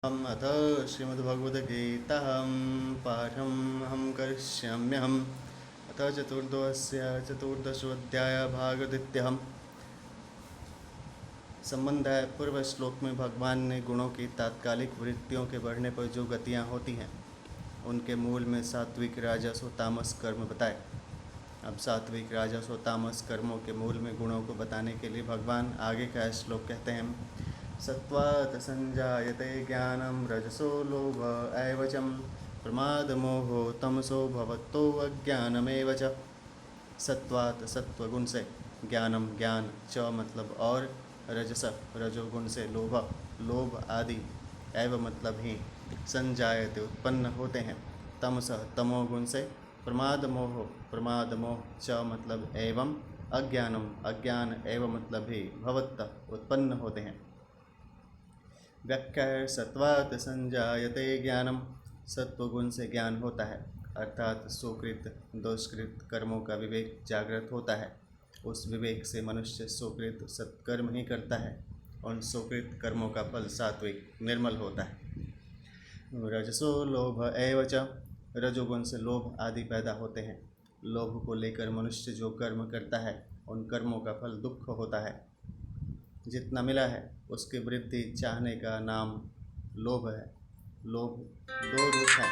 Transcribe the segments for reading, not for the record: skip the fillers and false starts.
अथ श्रीमद्भगवद्गीतां पाठम् अहं करिष्याम्यहम्। अथ चतुर्दशोऽध्यायः भागवद्वितीयः संबंध है। पूर्व श्लोक में भगवान ने गुणों की तात्कालिक वृत्तियों के बढ़ने पर जो गतियाँ होती हैं उनके मूल में सात्विक राजस और तामस कर्म बताए। अब सात्विक राजस और तामस कर्मों के मूल में गुणों को बताने के लिए भगवान आगे का श्लोक कहते हैं। सत्त्वात् संजायते ज्ञानं रजसो लोभ एव च प्रमादमोहो तमसो भवतो अज्ञानमेव च। सत्वात् सत्वगुण से, ज्ञानम ज्ञान, च मतलब और, रजस रजोगुण से, लोभ लोभ आदि, एव मतलब ही, संजायते उत्पन्न होते हैं, तमस तमोगुण से, प्रमाद मोह च मतलब एवं, अज्ञानम अज्ञान एव मतलब ही, भवत उत्पन्न होते हैं। व्याख्या सत्वात् संजायते ज्ञानम, सत्वगुण से ज्ञान होता है, अर्थात सुकृत दोषकृत कर्मों का विवेक जागृत होता है। उस विवेक से मनुष्य सुकृत सत्कर्म ही करता है। उन सुकृत कर्मों का फल सात्विक निर्मल होता है। रजसो लोभ एव च, रजोगुण से लोभ आदि पैदा होते हैं। लोभ को लेकर मनुष्य जो कर्म करता है उन कर्मों का फल दुख होता है। जितना मिला है उसकी वृद्धि चाहने का नाम लोभ है। लोभ दो रूप है,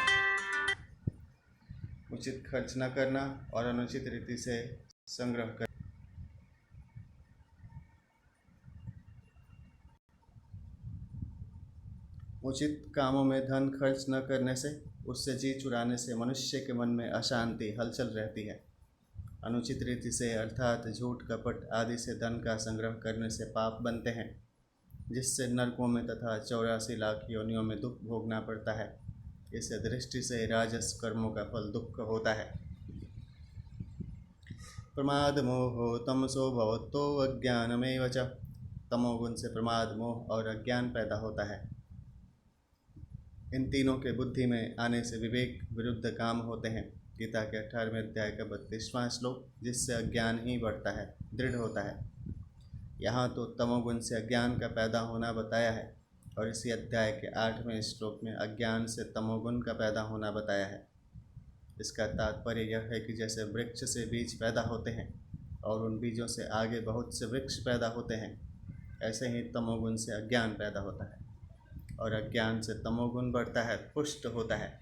उचित खर्च न करना और अनुचित रीति से संग्रह करना। उचित कामों में धन खर्च न करने से, उससे जी चुराने से मनुष्य के मन में अशांति हलचल रहती है। अनुचित रीति से अर्थात झूठ कपट आदि से धन का संग्रह करने से पाप बनते हैं, जिससे नरकों में तथा 84 लाख योनियों में दुख भोगना पड़ता है। इस दृष्टि से राजस कर्मों का फल दुख होता है। प्रमाद मोह तमसो भवतो अज्ञानमेव च, तमोगुण से प्रमाद मोह और अज्ञान पैदा होता है। इन तीनों के बुद्धि में आने से विवेक विरुद्ध काम होते हैं। गीता के 18वें अध्याय का 32वां श्लोक, जिससे अज्ञान ही बढ़ता है, दृढ़ होता है। यहाँ तो तमोगुण से अज्ञान का पैदा होना बताया है और इसी अध्याय के 8वें श्लोक में अज्ञान से तमोगुण का पैदा होना बताया है। इसका तात्पर्य यह है कि जैसे वृक्ष से बीज पैदा होते हैं और उन बीजों से आगे बहुत से वृक्ष पैदा होते हैं, ऐसे ही तमोगुण से अज्ञान पैदा होता है और अज्ञान से तमोगुण बढ़ता है, पुष्ट होता है।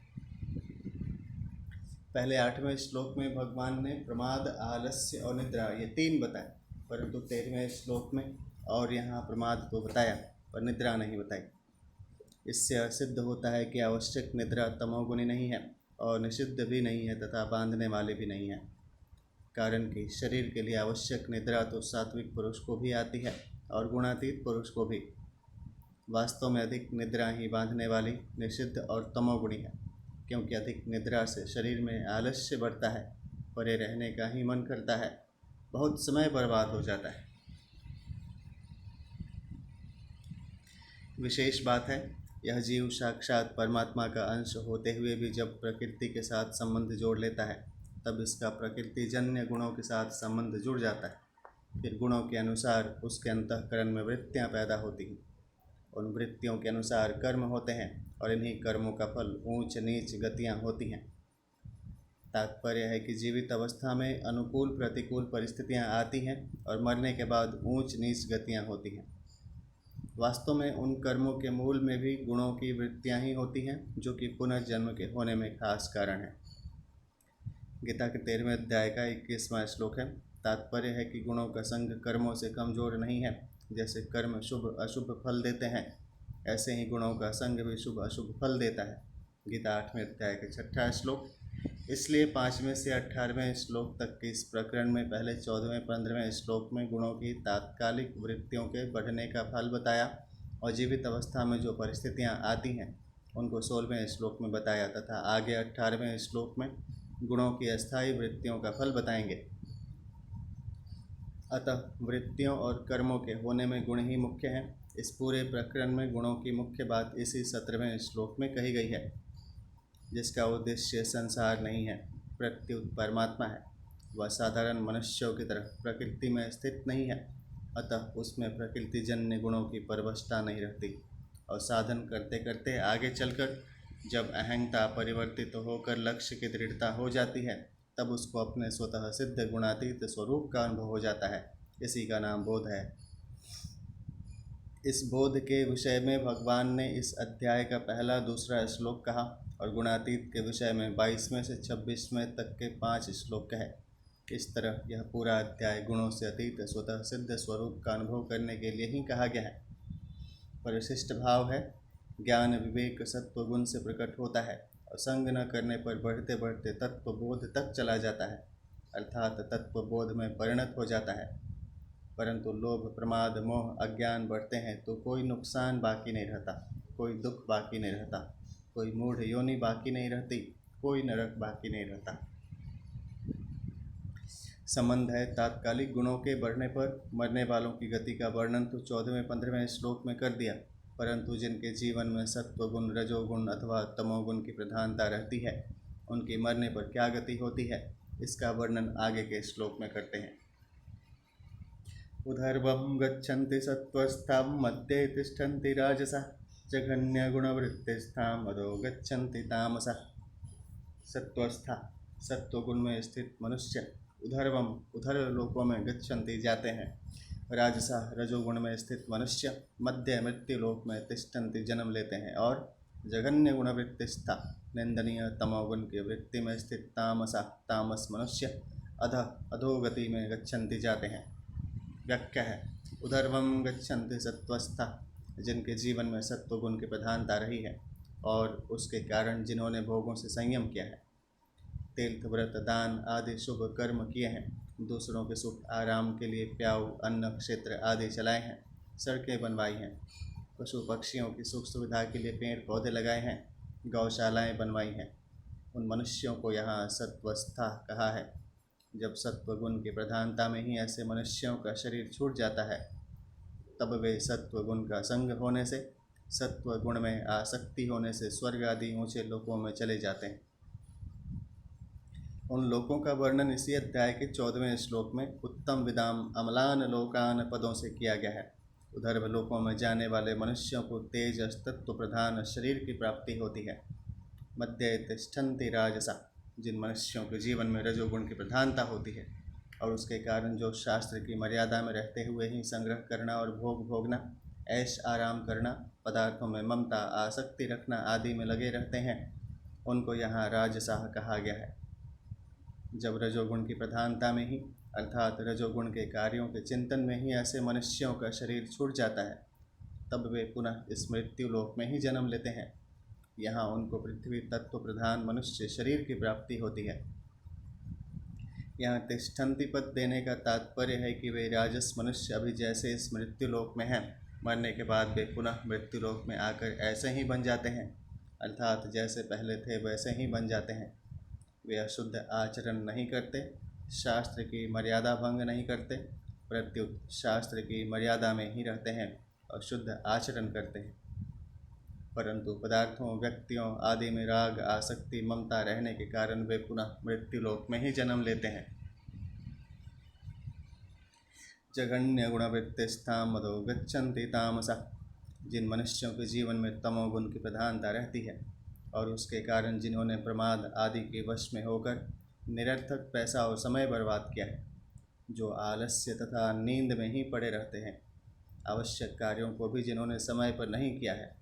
पहले 8वें श्लोक में भगवान ने प्रमाद, आलस्य और निद्रा ये तीन बताए, परंतु 13वें श्लोक में और यहाँ प्रमाद को बताया पर निद्रा नहीं बताई। इससे सिद्ध होता है कि आवश्यक निद्रा तमोगुणी नहीं है और निषिद्ध भी नहीं है तथा बांधने वाले भी नहीं है। कारण कि शरीर के लिए आवश्यक निद्रा तो सात्विक पुरुष को भी आती है और गुणातीत पुरुष को भी। वास्तव में अधिक निद्रा ही बांधने वाली, निषिद्ध और तमोगुणी है, क्योंकि अधिक निद्रा से शरीर में आलस्य बढ़ता है, परे रहने का ही मन करता है, बहुत समय बर्बाद हो जाता है। विशेष बात है, यह जीव साक्षात परमात्मा का अंश होते हुए भी जब प्रकृति के साथ संबंध जोड़ लेता है तब इसका प्रकृति जन्य गुणों के साथ संबंध जुड़ जाता है। फिर गुणों के अनुसार उसके अंतःकरण में वृत्तियाँ पैदा होती हैं। उन वृत्तियों के अनुसार कर्म होते हैं और इन्हीं कर्मों का फल ऊंच नीच गतियाँ होती हैं। तात्पर्य है कि जीवित अवस्था में अनुकूल प्रतिकूल परिस्थितियाँ आती हैं और मरने के बाद ऊंच नीच गतियाँ होती हैं। वास्तव में उन कर्मों के मूल में भी गुणों की वृत्तियाँ ही होती हैं, जो कि पुनर्जन्म के होने में खास कारण है। गीता के 13वें अध्याय का 21वां श्लोक है। तात्पर्य है कि गुणों का संग कर्मों से कमजोर नहीं है। जैसे कर्म शुभ अशुभ फल देते हैं, ऐसे ही गुणों का संग भी शुभ अशुभ फल देता है। गीता 8वें अध्याय का 6वां श्लोक। इसलिए 5वें से 18वें श्लोक तक के इस प्रकरण में पहले 14वें 15वें श्लोक में गुणों की तात्कालिक वृत्तियों के बढ़ने का फल बताया और जीवित अवस्था में जो परिस्थितियां आती हैं उनको 16वें श्लोक में बताया तथा आगे 18वें श्लोक में गुणों की अस्थायी वृत्तियों का फल बताएंगे। अतः वृत्तियों और कर्मों के होने में गुण ही मुख्य हैं। इस पूरे प्रकरण में गुणों की मुख्य बात इसी 17वें श्लोक में कही गई है, जिसका उद्देश्य संसार नहीं है, प्रत्युत परमात्मा है। वह साधारण मनुष्यों की तरह प्रकृति में स्थित नहीं है, अतः उसमें प्रकृतिजन्य गुणों की परवशता नहीं रहती और साधन करते करते आगे चलकर जब अहंता परिवर्तित होकर लक्ष्य की दृढ़ता हो जाती है, तब उसको अपने स्वतः सिद्ध गुणातीत स्वरूप का अनुभव हो जाता है। इसी का नाम बोध है। इस बोध के विषय में भगवान ने इस अध्याय का पहला दूसरा श्लोक कहा और गुणातीत के विषय में 22वें से 26वें तक के 5 श्लोक कहे। इस तरह यह पूरा अध्याय गुणों से अतीत स्वतः सिद्ध स्वरूप का अनुभव करने के लिए ही कहा गया है। परिशिष्ट भाव है, ज्ञान विवेक सत्व गुण से प्रकट होता है और संग न करने पर बढ़ते बढ़ते तत्व बोध तक चला जाता है, अर्थात तत्व बोध में परिणत हो जाता है। परंतु लोभ प्रमाद मोह अज्ञान बढ़ते हैं तो कोई नुकसान बाकी नहीं रहता, कोई दुख बाकी नहीं रहता, कोई मूढ़ योनि बाकी नहीं रहती, कोई नरक बाकी नहीं रहता। संबंध है तात्कालिक गुणों के बढ़ने पर मरने वालों की गति का वर्णन तो 14वें 15वें श्लोक में कर दिया, परंतु जिनके जीवन में सत्व गुण रजोगुण अथवा तमोगुण की प्रधानता रहती है, उनकी मरने पर क्या गति होती है, इसका वर्णन आगे के श्लोक में करते हैं। उधर्वं गच्छन्ति सत्त्वस्थां मध्ये तिष्ठन्ति राजसः जघन्यगुणवृत्तिस्थां अधो गच्छन्ति तामसः। सत्वस्था सत्वगुण में स्थित मनुष्य उधर्वम उधर लोकों में गच्छन्ति जाते हैं, राजसः रजोगुण में स्थित मनुष्य मध्य मृत्यु लोक में तिष्ठन्ति जन्म लेते हैं, और जघन्य गुणवृत्तिस्था निंदनीय तमोगुण की वृत्ति में स्थित तामसा तामस मनुष्य अधोगति में गच्छन्ति जाते हैं। व्याख्या है, उधर्वम गच्छन्ति सत्वस्था, जिनके जीवन में सत्वगुण की प्रधानता रही है और उसके कारण जिन्होंने भोगों से संयम किया है, तीर्थ व्रत दान आदि शुभ कर्म किए हैं, दूसरों के सुख आराम के लिए प्याऊ अन्न क्षेत्र आदि चलाए हैं, सड़कें बनवाई हैं, पशु पक्षियों की सुख सुविधा के लिए पेड़ पौधे लगाए हैं, गौशालाएं बनवाई हैं, उन मनुष्यों को यहाँ सत्वस्था कहा है। जब सत्वगुण की प्रधानता में ही ऐसे मनुष्यों का शरीर छूट जाता है, तब वे सत्वगुण का संग होने से सत्व गुण में आसक्ति होने से स्वर्ग आदि ऊंचे लोकों में चले जाते हैं। उन लोकों का वर्णन इसी अध्याय के 14वें श्लोक में उत्तम विदाम अमलान लोकान पदों से किया गया है। उधर्व लोकों में जाने वाले मनुष्यों को तेज तत्व प्रधान शरीर की प्राप्ति होती है। मध्य तिष्ठन्ति राजसा, जिन मनुष्यों के जीवन में रजोगुण की प्रधानता होती है और उसके कारण जो शास्त्र की मर्यादा में रहते हुए ही संग्रह करना और भोग भोगना, ऐश आराम करना, पदार्थों में ममता आसक्ति रखना आदि में लगे रहते हैं, उनको यहाँ राजसाह कहा गया है। जब रजोगुण की प्रधानता में ही अर्थात रजोगुण के कार्यों के चिंतन में ही ऐसे मनुष्यों का शरीर छूट जाता है, तब वे पुनः इस मृत्यु लोक में ही जन्म लेते हैं। यहाँ उनको पृथ्वी तत्व प्रधान मनुष्य शरीर की प्राप्ति होती है। यहाँ तिष्ठन्ति पद देने का तात्पर्य है कि वे राजस मनुष्य अभी जैसे इस मृत्यु लोक में हैं, मरने के बाद वे पुनः मृत्यु लोक में आकर ऐसे ही बन जाते हैं, अर्थात जैसे पहले थे वैसे ही बन जाते हैं। वे अशुद्ध आचरण नहीं करते, शास्त्र की मर्यादा भंग नहीं करते, प्रत्युत शास्त्र की मर्यादा में ही रहते हैं और शुद्ध आचरण करते हैं। परंतु पदार्थों व्यक्तियों आदि में राग आसक्ति ममता रहने के कारण वे पुनः मृत्यु लोक में ही जन्म लेते हैं। जघन्य गुणवृत्तिस्थाम अधो गच्छन्ति तामसा, जिन मनुष्यों के जीवन में तमोगुण की प्रधानता रहती है और उसके कारण जिन्होंने प्रमाद आदि के वश में होकर निरर्थक पैसा और समय बर्बाद किया है, जो आलस्य तथा नींद में ही पड़े रहते हैं, आवश्यक कार्यों को भी जिन्होंने समय पर नहीं किया है,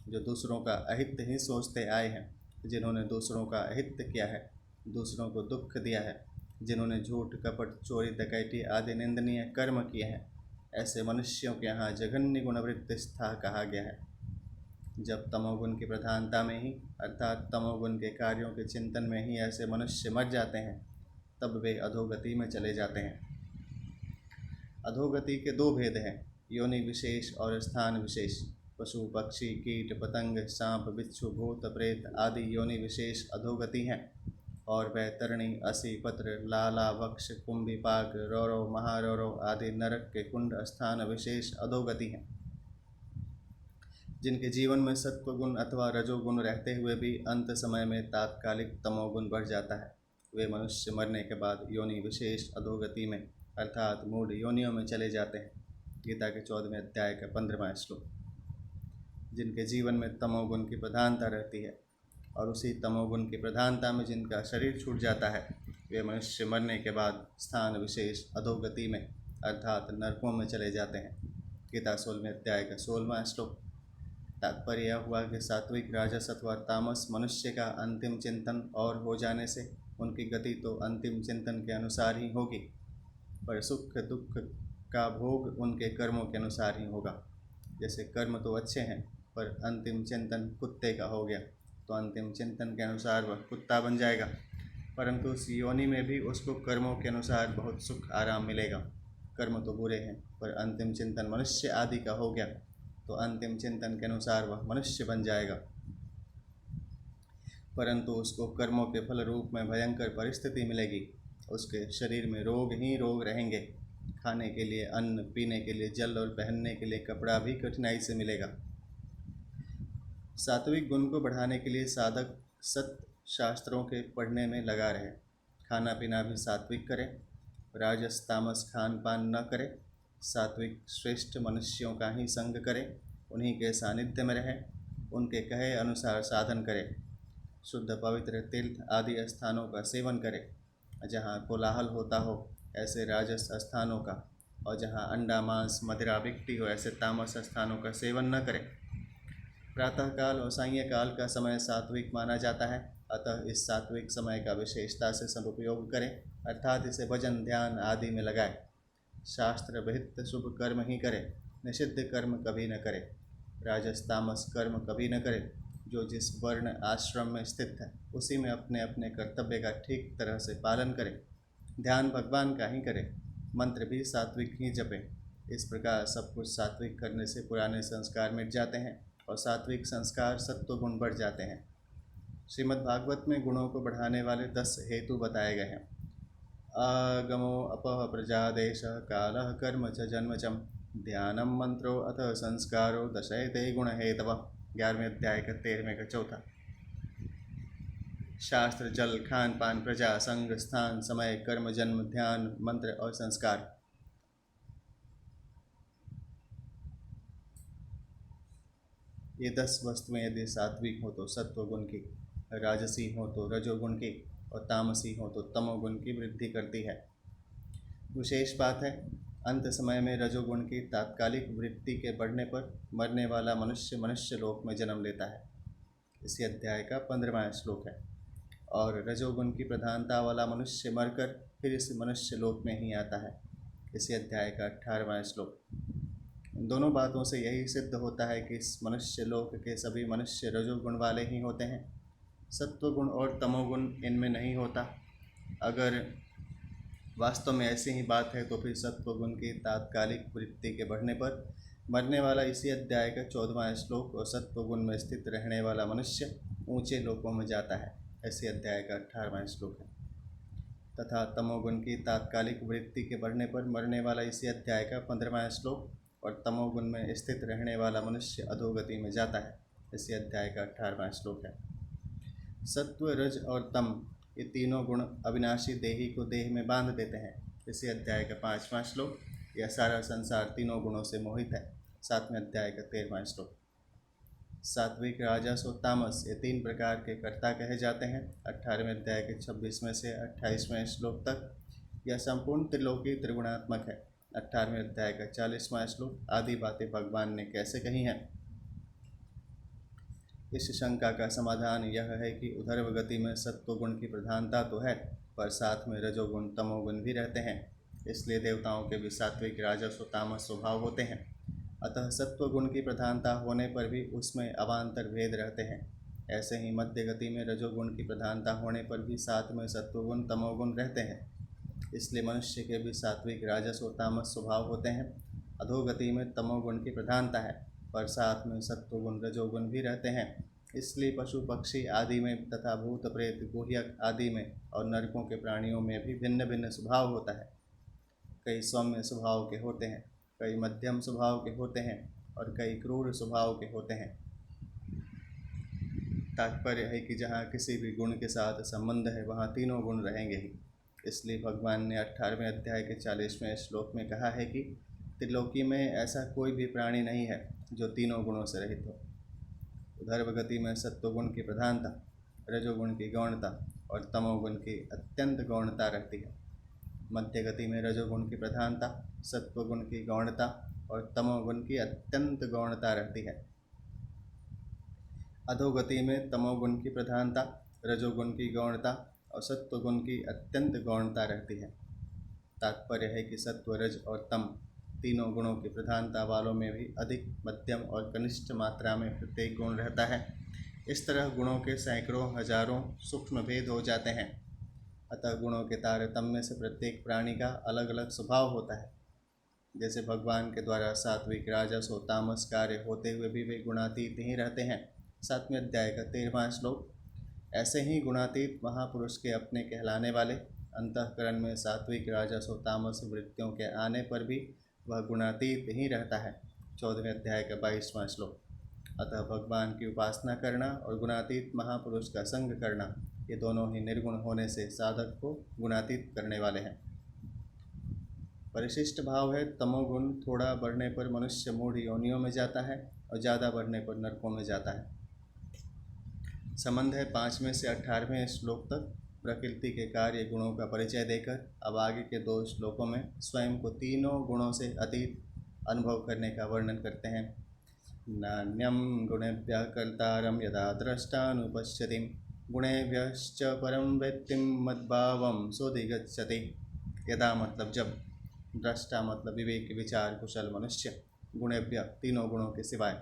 जो दूसरों का अहित ही सोचते आए हैं, जिन्होंने दूसरों का अहित किया है, दूसरों को दुख दिया है, जिन्होंने झूठ कपट चोरी डकैती आदि निंदनीय कर्म किए हैं, ऐसे मनुष्यों के यहाँ जघन्य गुणवृत्तिस्था कहा गया है। जब तमोगुण की प्रधानता में ही अर्थात तमोगुण के कार्यों के चिंतन में ही ऐसे मनुष्य मर जाते हैं, तब वे अधोगति में चले जाते हैं। अधोगति के दो भेद हैं, योनि विशेष और स्थान विशेष। पशु पक्षी कीट पतंग सांप बिच्छू भूत प्रेत आदि योनि विशेष अधोगति हैं, और वह तरणी असी पत्र लाला वक्ष कुंभिपाक रौरव महारौरव आदि नरक के कुंड स्थान विशेष अधोगति हैं। जिनके जीवन में सत्वगुण अथवा रजोगुण रहते हुए भी अंत समय में तात्कालिक तमोगुण बढ़ जाता है, वे मनुष्य मरने के बाद योनि विशेष अधोगति में अर्थात मूढ़ योनियों में चले जाते हैं। गीता के 14वें अध्याय का 15वां श्लोक। जिनके जीवन में तमोगुण की प्रधानता रहती है, और उसी तमोगुण की प्रधानता में जिनका शरीर छूट जाता है, वे मनुष्य मरने के बाद स्थान विशेष अधोगति में अर्थात नरकों में चले जाते हैं। गीता 16वें अध्याय का 16वां श्लोक। तात्पर्य यह हुआ कि सात्विक, राजस अथवा तामस मनुष्य का अंतिम चिंतन और हो जाने से उनकी गति तो अंतिम चिंतन के अनुसार ही होगी, पर सुख दुख का भोग उनके कर्मों के अनुसार ही होगा। जैसे कर्म तो अच्छे हैं, पर अंतिम चिंतन कुत्ते का हो गया तो अंतिम चिंतन के अनुसार वह कुत्ता बन जाएगा, परंतु उस योनि में भी उसको कर्मों के अनुसार बहुत सुख आराम मिलेगा। कर्म तो बुरे हैं, पर अंतिम चिंतन मनुष्य आदि का हो गया तो अंतिम चिंतन के अनुसार वह मनुष्य बन जाएगा, परंतु उसको कर्मों के फल रूप में भयंकर परिस्थिति मिलेगी। उसके शरीर में रोग ही रोग रहेंगे। खाने के लिए अन्न, पीने के लिए जल और पहनने के लिए कपड़ा भी कठिनाई से मिलेगा। सात्विक गुण को बढ़ाने के लिए साधक सत्य शास्त्रों के पढ़ने में लगा रहे, खाना पीना भी सात्विक करे, राजस तामस खान पान न करे, सात्विक श्रेष्ठ मनुष्यों का ही संग करे, उन्हीं के सानिध्य में रहे, उनके कहे अनुसार साधन करे, शुद्ध पवित्र तीर्थ आदि स्थानों का सेवन करे, जहाँ कोलाहल होता हो ऐसे राजस स्थानों का, और जहाँ अंडा मांस मदिरा बिकती हो ऐसे तामस स्थानों का सेवन न करे। प्रातःकाल और सायंकाल का समय सात्विक माना जाता है, अतः इस सात्विक समय का विशेषता से सदुपयोग करें, अर्थात इसे भजन ध्यान आदि में लगाए। शास्त्र विहित शुभ कर्म ही करे, निषिद्ध कर्म कभी न करे, राजस तामस कर्म कभी न करे। जो जिस वर्ण आश्रम में स्थित है उसी में अपने अपने कर्तव्य का ठीक तरह से पालन करे, ध्यान भगवान का ही करे, मंत्र भी सात्विक ही जपे। इस प्रकार सब कुछ सात्विक करने से पुराने संस्कार मिट जाते हैं और सात्विक संस्कार सत्व गुण बढ़ जाते हैं। श्रीमद् भागवत में गुणों को बढ़ाने वाले 10 हेतु बताए गए हैं। आगमो अपह प्रजादेश कालः कर्म च जन्मचम ध्यानम मंत्रो अथ संस्कारो दशैते गुण हेतव। 11वें अध्याय का 13वें का चौथा। शास्त्र, जल, खान पान, प्रजा, संग, स्थान, समय, कर्म, जन्म, ध्यान, मंत्र और संस्कार। ये 10 वस्तुएं यदि सात्विक हो तो सत्वगुण की, राजसी हो तो रजोगुण की, और तामसी हो तो तमोगुण की वृद्धि करती है। विशेष बात है, अंत समय में रजोगुण की तात्कालिक वृत्ति के बढ़ने पर मरने वाला मनुष्य मनुष्य लोक में जन्म लेता है। इसी अध्याय का 15वां श्लोक है। और रजोगुण की प्रधानता वाला मनुष्य मरकर फिर इस मनुष्य लोक में ही आता है। इसी अध्याय का 18वां श्लोक। इन दोनों बातों से यही सिद्ध होता है कि इस मनुष्य लोक के सभी मनुष्य रजोगुण वाले ही होते हैं, सत्वगुण और तमोगुण इनमें नहीं होता। अगर वास्तव में ऐसी ही बात है तो फिर सत्वगुण की तात्कालिक वृत्ति के बढ़ने पर मरने वाला इसी अध्याय का 14वां श्लोक और सत्वगुण में स्थित रहने वाला मनुष्य ऊंचे लोकों में जाता है, ऐसे अध्याय का 18वां श्लोक है। तथा तमोगुण की तात्कालिक वृत्ति के बढ़ने पर मरने वाला इसी अध्याय का 15वां श्लोक और तमोगुण में स्थित रहने वाला मनुष्य अधोगति में जाता है, इसी अध्याय का 18वां श्लोक है। सत्व, रज और तम ये तीनों गुण अविनाशी देही को देह में बांध देते हैं, इसी अध्याय का 5वां श्लोक। यह सारा संसार तीनों गुणों से मोहित है, 7वें अध्याय का 13वां श्लोक। सात्विक, राजस और तामस ये 3 प्रकार के कर्ता कहे जाते हैं, 18वें अध्याय के 26वें से 28वें श्लोक तक। यह संपूर्ण त्रिलोकी त्रिगुणात्मक है, 18वें अध्याय का 40वां श्लोक। आदि बातें भगवान ने कैसे कही हैं? इस शंका का समाधान यह है कि उधर्व गति में सत्वगुण की प्रधानता तो है, पर साथ में रजोगुण तमोगुण भी रहते हैं, इसलिए देवताओं के भी सात्विक, राजस और तामस स्वभाव होते हैं। अतः सत्वगुण की प्रधानता होने पर भी उसमें अवान्तर भेद रहते हैं। ऐसे ही मध्य गति में रजोगुण की प्रधानता होने पर भी साथ में सत्वगुण तमोगुण रहते हैं, इसलिए मनुष्य के भी सात्विक, राजस और तामस स्वभाव होते हैं। अधोगति में तमोगुण की प्रधानता है, पर साथ में सत्वगुण रजोगुण भी रहते हैं, इसलिए पशु पक्षी आदि में तथा भूत प्रेत गुह्यक आदि में और नरकों के प्राणियों में भी भिन्न भिन्न स्वभाव होता है। कई सौम्य स्वभाव के होते हैं, कई मध्यम स्वभाव के होते हैं और कई क्रूर स्वभाव के होते हैं। तात्पर्य है कि जहाँ किसी भी गुण के साथ संबंध है वहाँ तीनों गुण रहेंगे ही। इसलिए भगवान ने 18वें अध्याय के 40वें श्लोक में कहा है कि त्रिलोकी में ऐसा कोई भी प्राणी नहीं है जो तीनों गुणों से रहित हो। ऊर्ध्व गति में सत्वगुण की प्रधानता, रजोगुण की गौणता और तमोगुण की अत्यंत गौणता रहती है। मध्य गति में रजोगुण की प्रधानता, सत्वगुण की गौणता और तमोगुण की अत्यंत गौणता रहती है। अधोगति में तमोगुण की प्रधानता, रजोगुण की गौणता और सत्वगुण की अत्यंत गौणता रहती है। तात्पर्य है कि सत्व, रज और तम तीनों गुणों की प्रधानता वालों में भी अधिक, मध्यम और कनिष्ठ मात्रा में प्रत्येक गुण रहता है। इस तरह गुणों के सैकड़ों हजारों सूक्ष्म भेद हो जाते हैं। अतः गुणों के तारतम्य से प्रत्येक प्राणी का अलग अलग स्वभाव होता है। जैसे भगवान के द्वारा सात्विक, राजस और तामस कार्य होते हुए भी वे गुणातीत ही रहते हैं। 7वें अध्याय का 13वां श्लोक। ऐसे ही गुणातीत महापुरुष के अपने कहलाने वाले अंतःकरण में सात्विक, राजस और तामस वृत्तियों के आने पर भी वह गुणातीत ही रहता है। 14वें अध्याय का 22वां श्लोक। अतः भगवान की उपासना करना और गुणातीत महापुरुष का संग करना, ये दोनों ही निर्गुण होने से साधक को गुणातीत करने वाले हैं। परिशिष्ट भाव है तमोगुण थोड़ा बढ़ने पर मनुष्य मूढ़ योनियों में जाता है और ज़्यादा बढ़ने पर नरकों में जाता है। संबंध है 5वें से 18वें श्लोक तक प्रकृति के कार्य गुणों का परिचय देकर अब आगे के 2 श्लोकों में स्वयं को तीनों गुणों से अतीत अनुभव करने का वर्णन करते हैं। नान्यम गुणेभ्यः कर्तारं यदा द्रष्टानुपश्यति गुणेभ्यश्च परं वेत्ति मद्भावं सोऽधिगच्छति। यदा मतलब जब, दृष्टा मतलब विवेक विचार कुशल मनुष्य, गुणेभ्य तीनों गुणों के सिवाय,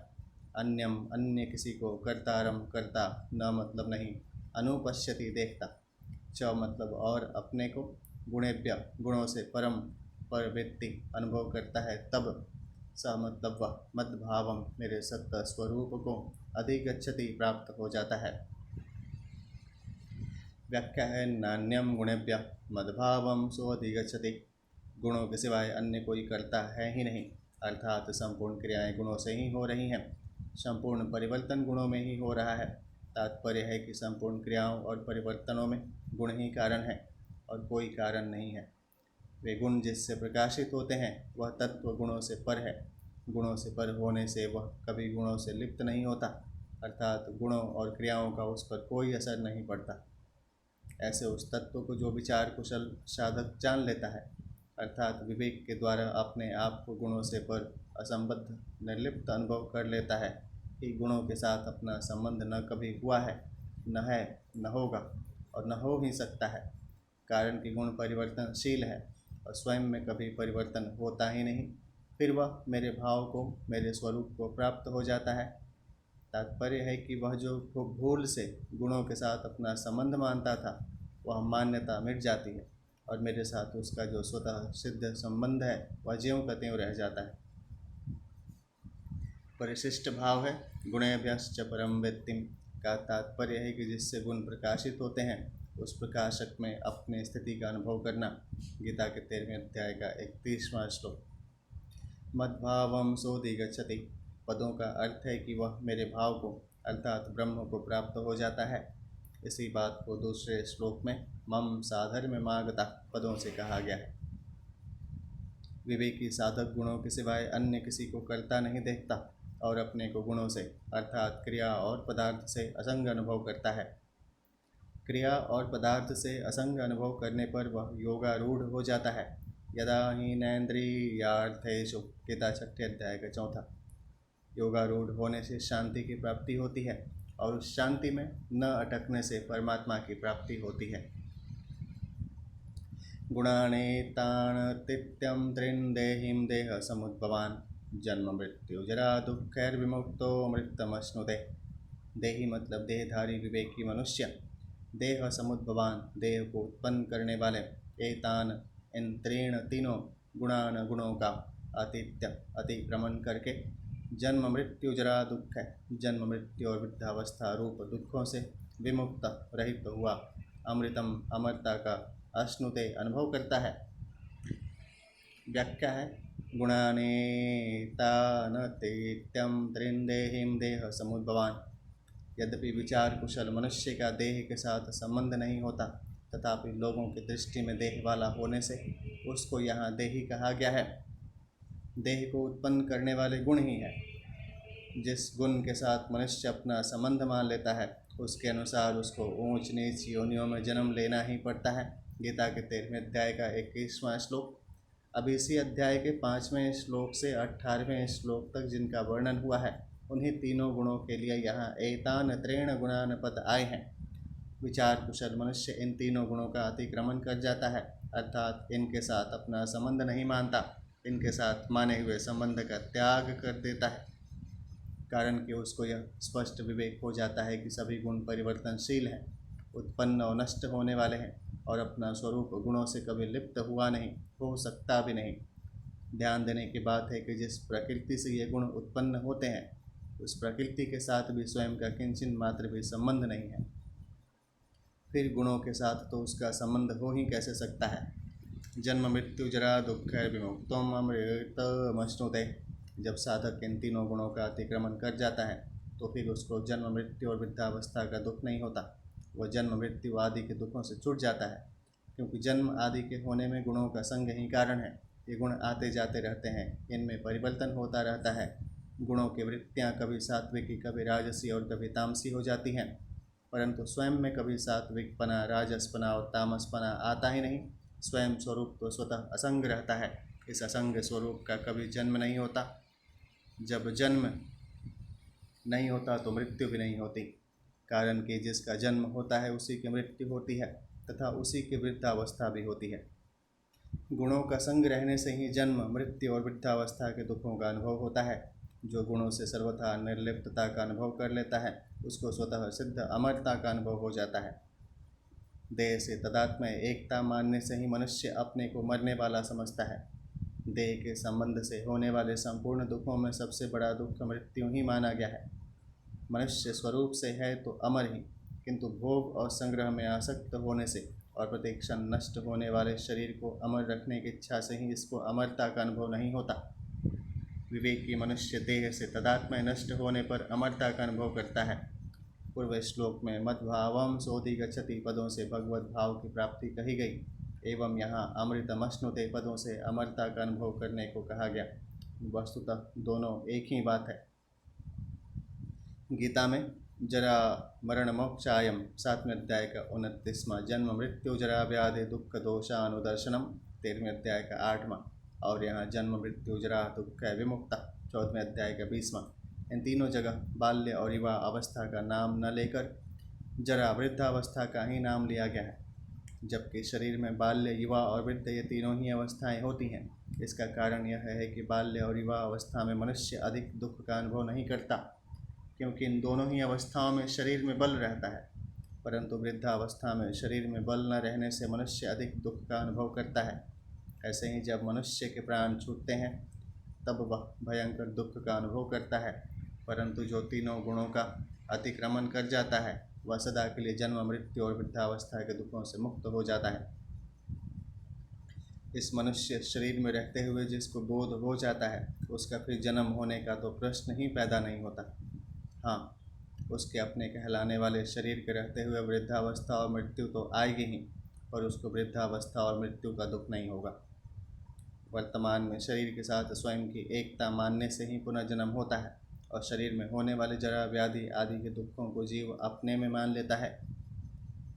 अन्यम अन्य किसी को, कर्तारम कर्ता न मतलब नहीं, अनुपश्यति देखता, च मतलब और अपने को, गुणेभ्य गुणों से, परम पर व्यक्ति अनुभव करता है तब, स मतलब वह, मद्भावम मेरे सत्य स्वरूप को, अधिगच्छति प्राप्त हो जाता है। व्याख्या है नान्यम गुणेभ्य मद्भावम सोऽधिगच्छति। गुणों के सिवाय अन्य कोई करता है ही नहीं, अर्थात संपूर्ण क्रियाएं गुणों से ही हो रही हैं। संपूर्ण परिवर्तन गुणों में ही हो रहा है। तात्पर्य है कि संपूर्ण क्रियाओं और परिवर्तनों में गुण ही कारण है और कोई कारण नहीं है। वे गुण जिससे प्रकाशित होते हैं वह तत्व गुणों से पर है। गुणों से पर होने से वह कभी गुणों से लिप्त नहीं होता, अर्थात गुणों और क्रियाओं का उस पर कोई असर नहीं पड़ता। ऐसे उस तत्व को जो विचार कुशल साधक जान लेता है, अर्थात विवेक के द्वारा अपने आप को गुणों से पर, असंबद्ध, निर्लिप्त अनुभव कर लेता है कि गुणों के साथ अपना संबंध न कभी हुआ है, न होगा और न हो ही सकता है। कारण कि गुण परिवर्तनशील है और स्वयं में कभी परिवर्तन होता ही नहीं। फिर वह मेरे भाव को, मेरे स्वरूप को प्राप्त हो जाता है। तात्पर्य है कि वह जो भूल से गुणों के साथ अपना संबंध मानता था, वह मान्यता मिट जाती है और मेरे साथ उसका जो स्वतः सिद्ध संबंध है वह ज्यों का त्यों रह जाता है। परिशिष्ट भाव है गुणेभ्यश्च परं वेत्तिं का तात्पर्य है कि जिससे गुण प्रकाशित होते हैं उस प्रकाशक में अपने स्थिति का अनुभव करना। गीता के 13वें अध्याय का 31वां श्लोक। मद्भावं सोऽधिगच्छति पदों का अर्थ है कि वह मेरे भाव को, अर्थात ब्रह्म को प्राप्त हो जाता है। इसी बात को दूसरे श्लोक में मम साधर्म्यमागता पदों से कहा गया है। विवेकी साधक गुणों के सिवाय अन्य किसी को करता नहीं देखता और अपने को गुणों से, अर्थात क्रिया और पदार्थ से असंग अनुभव करता है। क्रिया और पदार्थ से असंग अनुभव करने पर वह योगारूढ़ हो जाता है। यदा हीनेन्द्रियार्थेषु गीता 6 अध्याय का 4। योगारूढ़ होने से शांति की प्राप्ति होती है और उस शांति में न अटकने से परमात्मा की प्राप्ति होती है। गुणानेतानतीत्यं त्रीन् देहिं देह समुद्भवान् जन्म मृत्यु जरा दुःखैर्विमुक्तो मृतमश्नुते। देही मतलब देहधारी विवेकी मनुष्य, देह समुद्भवान देह को उत्पन्न करने वाले, एतान इन तीनों गुणान गुणों का अतीत्य अतिक्रमण करके जन्म मृत्यु जरा दुख है, जन्म मृत्यु और वृद्धावस्था रूप दुखों से विमुक्त रहित हुआ अमृतम अमरता का अश्नुते अनुभव करता है। व्याख्या है गुणानेतानतीत्यं त्रीन् देहिं देह समुद्भवान्। यद्यपि विचार कुशल मनुष्य का देह के साथ संबंध नहीं होता, तथापि लोगों की दृष्टि में देह वाला होने से उसको यहाँ देही कहा गया है। देह को उत्पन्न करने वाले गुण ही है। जिस गुण के साथ मनुष्य अपना संबंध मान लेता है उसके अनुसार उसको ऊंच नीच योनियों में जन्म लेना ही पड़ता है। गीता के 13वें अध्याय का 21वां श्लोक। अब इसी अध्याय के 5वें श्लोक से 18वें श्लोक तक जिनका वर्णन हुआ है उन्हीं तीनों गुणों के लिए यहाँ एतान त्रेण गुणान पद आए हैं। विचार कुशल मनुष्य इन तीनों गुणों का अतिक्रमण कर जाता है, अर्थात इनके साथ अपना संबंध नहीं मानता, इनके साथ माने हुए संबंध का त्याग कर देता है। कारण कि उसको यह स्पष्ट विवेक हो जाता है कि सभी गुण परिवर्तनशील हैं, उत्पन्न और नष्ट होने वाले हैं और अपना स्वरूप गुणों से कभी लिप्त हुआ नहीं, हो सकता भी नहीं। ध्यान देने की बात है कि जिस प्रकृति से ये गुण उत्पन्न होते हैं उस प्रकृति के साथ भी स्वयं का किंचित मात्र भी संबंध नहीं है। फिर गुणों के साथ तो उसका संबंध हो ही कैसे सकता है। जन्म मृत्यु जरा दुख विमुक्तोम अमृतमश्नुते। जब साधक इन तीनों गुणों का अतिक्रमण कर जाता है तो फिर उसको जन्म मृत्यु और वृद्धावस्था का दुख नहीं होता, वह जन्म मृत्यु आदि के दुखों से छूट जाता है। क्योंकि जन्म आदि के होने में गुणों का संग ही कारण है। ये गुण आते जाते रहते हैं, इनमें परिवर्तन होता रहता है। गुणों की वृत्तियाँ कभी सात्विकी, कभी राजसी और कभी तामसी हो जाती हैं, परंतु स्वयं में कभी सात्विकपना, राजसपना और तामसपना आता ही नहीं। स्वयं स्वरूप तो स्वतः असंग रहता है। इस असंग स्वरूप का कभी जन्म नहीं होता। जब जन्म नहीं होता तो मृत्यु भी नहीं होती। कारण कि जिसका जन्म होता है उसी की मृत्यु होती है तथा उसी की वृद्धावस्था भी होती है। गुणों का संग रहने से ही जन्म, मृत्यु और वृद्धावस्था के दुखों का अनुभव होता है। जो गुणों से सर्वथा निर्लिप्तता का अनुभव कर लेता है उसको स्वतः सिद्ध अमरता का अनुभव हो जाता है। देह से तदात्म्य एकता मानने से ही मनुष्य अपने को मरने वाला समझता है। देह के संबंध से होने वाले संपूर्ण दुखों में सबसे बड़ा दुख मृत्यु ही माना गया है। मनुष्य स्वरूप से है तो अमर ही, किंतु भोग और संग्रह में आसक्त होने से और प्रत्येक क्षण नष्ट होने वाले शरीर को अमर रखने की इच्छा से ही इसको अमरता का अनुभव नहीं होता। विवेकी मनुष्य देह से तदात्म्य नष्ट होने पर अमरता का अनुभव करता है। पूर्व श्लोक में मद्भावम सोधि गच्छति पदों से भगवत भाव की प्राप्ति कही गई, एवं यहाँ अमृतमश्नुते पदों से अमरता का अनुभव करने को कहा गया। वस्तुतः दोनों एक ही बात है। गीता में जरा मरण मोक्षायम 7वें अध्याय का 29वां, जन्म मृत्यु जरा व्याधि दुख दोषानुदर्शनम 13वें अध्याय का 8वां, और यहाँ जन्म मृत्यु जरा दुख विमुक्ता 14वें अध्याय का 20वां। इन तीनों जगह बाल्य और युवा अवस्था का नाम न लेकर जरा वृद्धावस्था का ही नाम लिया गया है, जबकि शरीर में बाल्य, युवा और वृद्ध ये तीनों ही अवस्थाएं होती हैं। इसका कारण यह है कि बाल्य और युवा अवस्था में मनुष्य अधिक दुख का अनुभव नहीं करता, क्योंकि इन दोनों ही अवस्थाओं में शरीर में बल रहता है। परंतु वृद्धावस्था में शरीर में बल न रहने से मनुष्य अधिक दुख का अनुभव करता है। ऐसे ही जब मनुष्य के प्राण छूटते हैं तब वह भयंकर दुख का अनुभव करता है, परंतु जो तीनों गुणों का अतिक्रमण कर जाता है वह सदा के लिए जन्म, मृत्यु और वृद्धावस्था के दुखों से मुक्त हो जाता है। इस मनुष्य शरीर में रहते हुए जिसको बोध हो जाता है उसका फिर जन्म होने का तो प्रश्न ही पैदा नहीं होता। हाँ, उसके अपने कहलाने वाले शरीर के रहते हुए वृद्धावस्था और मृत्यु तो आएगी ही, पर उसको वृद्धावस्था और मृत्यु का दुख नहीं होगा। वर्तमान में शरीर के साथ स्वयं की एकता मानने से ही पुनर्जन्म होता है और शरीर में होने वाले जरा, व्याधि आदि के दुखों को जीव अपने में मान लेता है।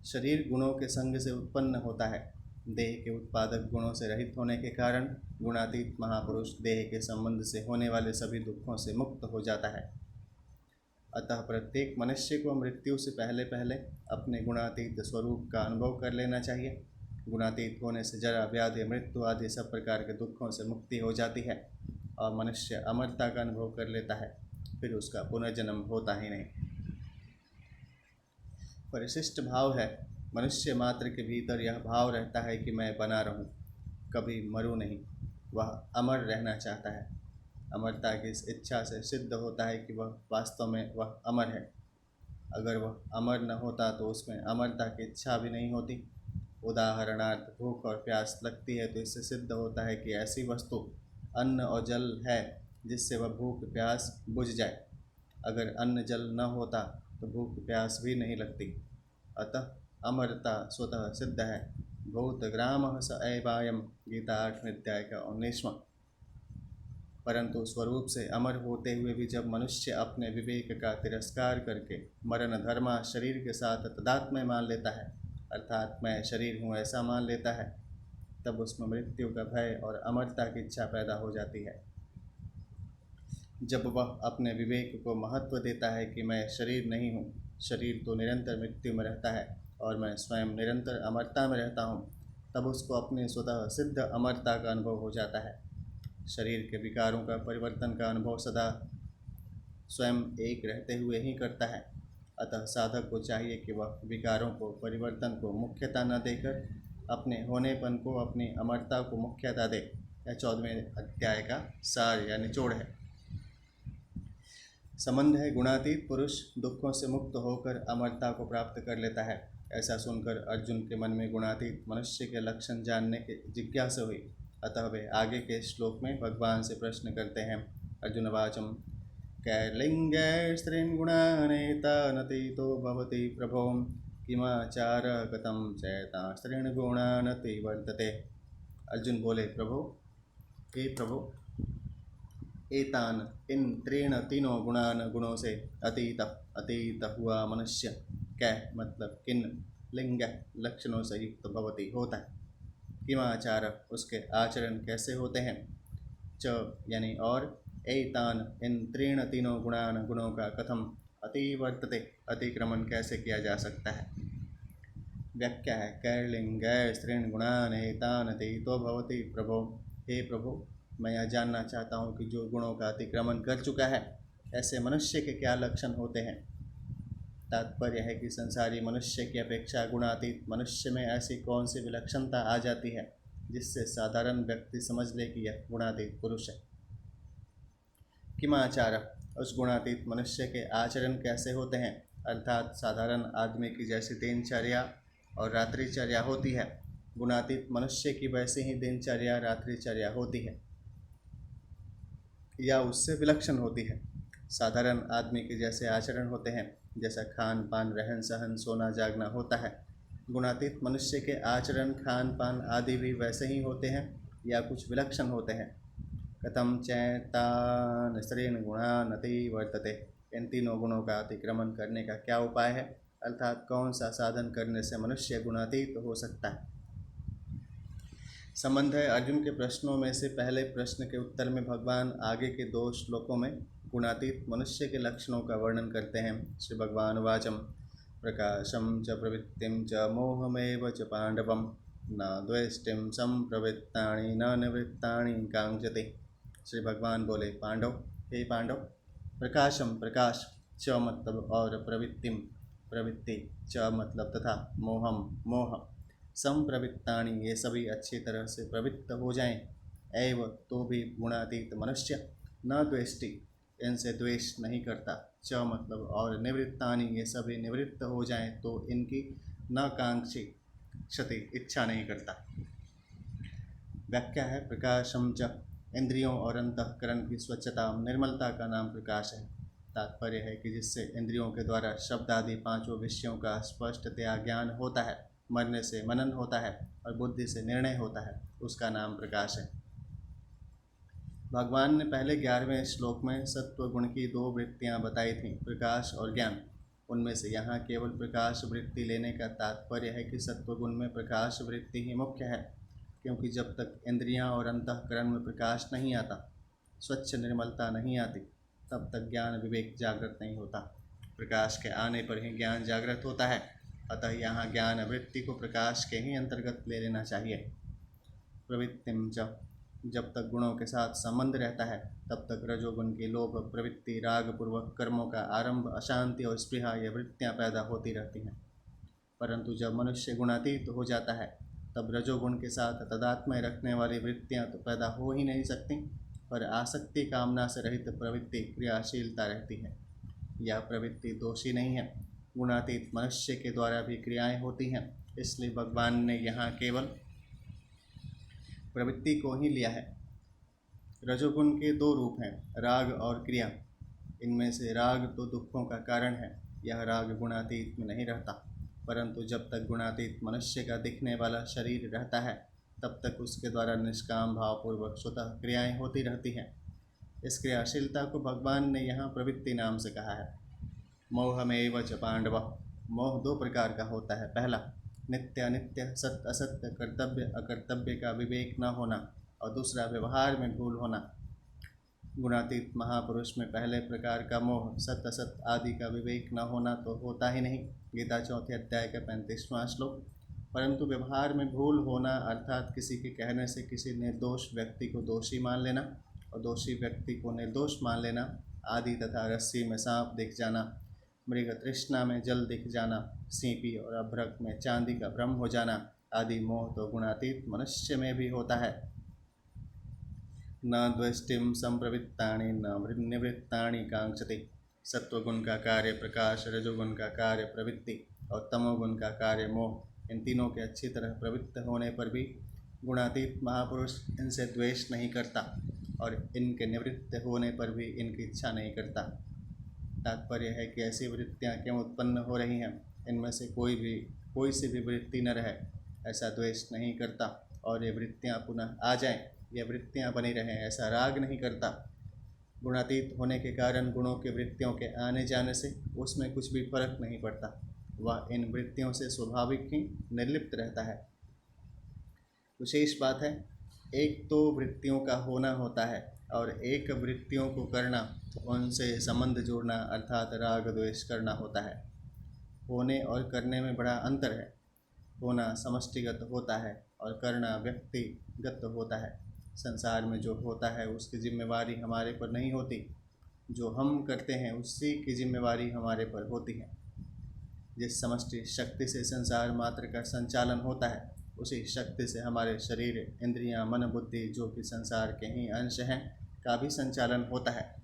शरीर गुणों के संग से उत्पन्न होता है। देह के उत्पादक गुणों से रहित होने के कारण गुणातीत महापुरुष देह के संबंध से होने वाले सभी दुखों से मुक्त हो जाता है। अतः प्रत्येक मनुष्य को मृत्यु से पहले पहले अपने गुणातीत स्वरूप का अनुभव कर लेना चाहिए। गुणातीत होने से जरा, व्याधि, मृत्यु आदि सब प्रकार के दुखों से मुक्ति हो जाती है और मनुष्य अमरता का अनुभव कर लेता है। फिर उसका पुनर्जन्म होता ही नहीं। परिशिष्ट भाव है। मनुष्य मात्र के भीतर यह भाव रहता है कि मैं बना रहूं, कभी मरूं नहीं। वह अमर रहना चाहता है। अमरता की इस इच्छा से सिद्ध होता है कि वह वास्तव में वह अमर है। अगर वह अमर न होता तो उसमें अमरता की इच्छा भी नहीं होती। उदाहरणार्थ, भूख और प्यास लगती है तो इससे सिद्ध होता है कि ऐसी वस्तु अन्न और जल है जिससे वह भूख प्यास बुझ जाए। अगर अन्न जल न होता तो भूख प्यास भी नहीं लगती। अतः अमरता स्वतः सिद्ध है। भूत ग्राम स एवायम, गीता 8वें अध्याय का 19वां। परंतु स्वरूप से अमर होते हुए भी जब मनुष्य अपने विवेक का तिरस्कार करके मरण धर्मा शरीर के साथ तदात्म्य मान लेता है, अर्थात मैं शरीर हूँ ऐसा मान लेता है, तब उसमें मृत्यु का भय और अमरता की इच्छा पैदा हो जाती है। जब वह अपने विवेक को महत्व देता है कि मैं शरीर नहीं हूँ, शरीर तो निरंतर मृत्यु में रहता है और मैं स्वयं निरंतर अमरता में रहता हूँ, तब उसको अपने स्वतः सिद्ध अमरता का अनुभव हो जाता है। शरीर के विकारों का परिवर्तन का अनुभव सदा स्वयं एक रहते हुए ही करता है। अतः साधक को चाहिए कि वह विकारों को, परिवर्तन को मुख्यता न देकर अपने होनेपन को, अपनी अमरता को मुख्यता दे। यह 14वें अध्याय का सार या निचोड़ है। संबंध है गुणातीत पुरुष दुखों से मुक्त होकर अमरता को प्राप्त कर लेता है। ऐसा सुनकर अर्जुन के मन में गुणातीत मनुष्य के लक्षण जानने की जिज्ञासा हुई। अतः वे आगे के श्लोक में भगवान से प्रश्न करते हैं। अर्जुन वाचम कैर्लिङ्गै स्त्रीन् गुणानेतानतीतो भवति प्रभो किमाचार कथं चैता स्त्रीन् गुणानति वर्तते। अर्जुन बोले, हे प्रभु, एतान इन त्रीण तीनों गुणों से अतीत हुआ मनुष्य, कै मतलब किन, लिंग लक्षणों से युक्त भवति होता है, किमाचार उसके आचरण कैसे होते हैं, च यानी और, एतान इन त्रीण तीनों गुणों का कथम अतिवर्तते अतिक्रमण कैसे किया जा सकता है। व्याख्या है कैर्लिंग स्त्रीण गुणान एतान अतीतो भवति प्रभो। हे प्रभु, मैं यह जानना चाहता हूँ कि जो गुणों का अतिक्रमण कर चुका है, ऐसे मनुष्य के क्या लक्षण होते हैं। तात्पर्य है कि संसारी मनुष्य की अपेक्षा गुणातीत मनुष्य में ऐसी कौन सी विलक्षणता आ जाती है जिससे साधारण व्यक्ति समझ ले कि यह गुणातीत पुरुष है। किमाचार उस गुणातीत मनुष्य के आचरण कैसे होते हैं, अर्थात साधारण आदमी की जैसी दिनचर्या और रात्रिचर्या होती है, गुणातीत मनुष्य की वैसे ही दिनचर्या रात्रिचर्या होती है या उससे विलक्षण होती है। साधारण आदमी के जैसे आचरण होते हैं, जैसा खान पान, रहन सहन, सोना जागना होता है, गुणातीत मनुष्य के आचरण, खान पान आदि भी वैसे ही होते हैं या कुछ विलक्षण होते हैं। कथम चैतान स्त्रीण गुणान अति वर्तते, इन तीनों गुणों का अतिक्रमण करने का क्या उपाय है, अर्थात कौन सा साधन करने से मनुष्य गुणातीत हो सकता है। संबंध है अर्जुन के प्रश्नों में से पहले प्रश्न के उत्तर में भगवान आगे के 2 श्लोकों में गुणातीत मनुष्य के लक्षणों का वर्णन करते हैं। श्री भगवान वाचम प्रकाशम च प्रवृत्तिम च मोहमेव च पांडवम न द्वेष्टिम संप्रवृत्तानि न निवृत्तानि कांक्षते। श्री भगवान बोले, हे पांडव, प्रकाशम प्रकाश, च मतलब और, प्रवृत्तिम प्रवृत्ति, च मतलब तथा, मोहम मोह, संप्रवृत्तानि ये सभी अच्छी तरह से प्रवृत्त हो जाएं, एव तो भी गुणातीत मनुष्य न द्वेष्टि इनसे द्वेष नहीं करता, च मतलब और, निवृत्तानि ये सभी निवृत्त हो जाएं तो इनकी न कांक्षी क्षति इच्छा नहीं करता। व्याख्या है प्रकाशम च इंद्रियों और अंतःकरण की स्वच्छता, निर्मलता का नाम प्रकाश है। तात्पर्य है कि जिससे इंद्रियों के द्वारा शब्द आदि 5 विषयों का स्पष्टतया ज्ञान होता है, मरने से मनन होता है और बुद्धि से निर्णय होता है, उसका नाम प्रकाश है। भगवान ने पहले 11वें श्लोक में सत्व गुण की 2 वृत्तियां बताई थीं, प्रकाश और ज्ञान। उनमें से यहाँ केवल प्रकाश वृत्ति लेने का तात्पर्य है कि सत्व गुण में प्रकाश वृत्ति ही मुख्य है, क्योंकि जब तक इंद्रियां और अंतःकरण में प्रकाश नहीं आता, स्वच्छ निर्मलता नहीं आती, तब तक ज्ञान विवेक जागृत नहीं होता। प्रकाश के आने पर ही ज्ञान जागृत होता है। अतः यहाँ ज्ञान वृत्ति को प्रकाश के ही अंतर्गत ले लेना चाहिए। प्रवृत्तिम च, जब तक गुणों के साथ संबंध रहता है तब तक रजोगुण की लोभ प्रवृत्ति, राग पूर्वक कर्मों का आरंभ, अशांति और स्पृहा ये वृत्तियाँ पैदा होती रहती हैं। परंतु जब मनुष्य गुणातीत हो जाता है तब रजोगुण के साथ तदात्म्य रखने वाली वृत्तियाँ तो पैदा हो ही नहीं सकती, पर आसक्ति कामना से रहित प्रवृत्ति क्रियाशीलता रहती है। यह प्रवृत्ति दोषी नहीं है, गुणातीत मनुष्य के द्वारा भी क्रियाएं होती हैं, इसलिए भगवान ने यहाँ केवल प्रवृत्ति को ही लिया है। रजोगुण के 2 रूप हैं, राग और क्रिया। इनमें से राग तो दुखों का कारण है, यह राग गुणातीत में नहीं रहता, परंतु जब तक गुणातीत मनुष्य का दिखने वाला शरीर रहता है तब तक उसके द्वारा निष्काम भावपूर्वक स्वतः क्रियाएं होती रहती हैं। इस क्रियाशीलता को भगवान ने यहाँ प्रवृत्ति नाम से कहा है। मोहमेव च पांडव, मोह दो प्रकार का होता है। पहला, नित्य अनित्य, सत्य असत्य, कर्तव्य अकर्तव्य का विवेक न होना, और दूसरा, व्यवहार में भूल होना। गुणातीत महापुरुष में पहले प्रकार का मोह, सत्य असत्य आदि का विवेक न होना तो होता ही नहीं, गीता 4 अध्याय का 35वां श्लोक। परंतु व्यवहार में भूल होना अर्थात किसी के कहने से किसी निर्दोष व्यक्ति को दोषी मान लेना और दोषी व्यक्ति को निर्दोष मान लेना आदि, तथा रस्सी में सांप दिख जाना, मृग तृष्णा में जल दिख जाना, सीपी और अभ्रक में चांदी का भ्रम हो जाना आदि मोह तो गुणातीत मनुष्य में भी होता है। न द्वेष्टिम संप्रवृत्तानि न निवृत्तानि कांक्षति। सत्वगुण का कार्य प्रकाश, रजोगुण का कार्य प्रवृत्ति और तमोगुण का कार्य मोह, इन तीनों के अच्छी तरह प्रवृत्त होने पर भी गुणातीत महापुरुष इनसे द्वेष नहीं करता और इनके निवृत्त होने पर भी इनकी इच्छा नहीं करता। तात्पर्य है कि ऐसी वृत्तियाँ क्यों उत्पन्न हो रही हैं, इनमें से कोई सी भी वृत्ति न रहे, ऐसा द्वेष नहीं करता, और ये वृत्तियाँ पुनः आ जाएं, ये वृत्तियाँ बनी रहें, ऐसा राग नहीं करता। गुणातीत होने के कारण गुणों के वृत्तियों के आने जाने से उसमें कुछ भी फर्क नहीं पड़ता, वह इन वृत्तियों से स्वाभाविक ही निर्लिप्त रहता है। विशेष बात है, एक तो वृत्तियों का होना होता है और एक वृत्तियों को करना, उनसे संबंध जोड़ना अर्थात राग द्वेष करना होता है। होने और करने में बड़ा अंतर है। होना समष्टिगत होता है और करना व्यक्तिगत होता है। संसार में जो होता है उसकी जिम्मेवारी हमारे पर नहीं होती, जो हम करते हैं उसी की जिम्मेवारी हमारे पर होती है। जिस समष्टि शक्ति से संसार मात्र का संचालन होता है, उसी शक्ति से हमारे शरीर, इंद्रियां, मन, बुद्धि, जो कि संसार के ही अंश हैं, का भी संचालन होता है।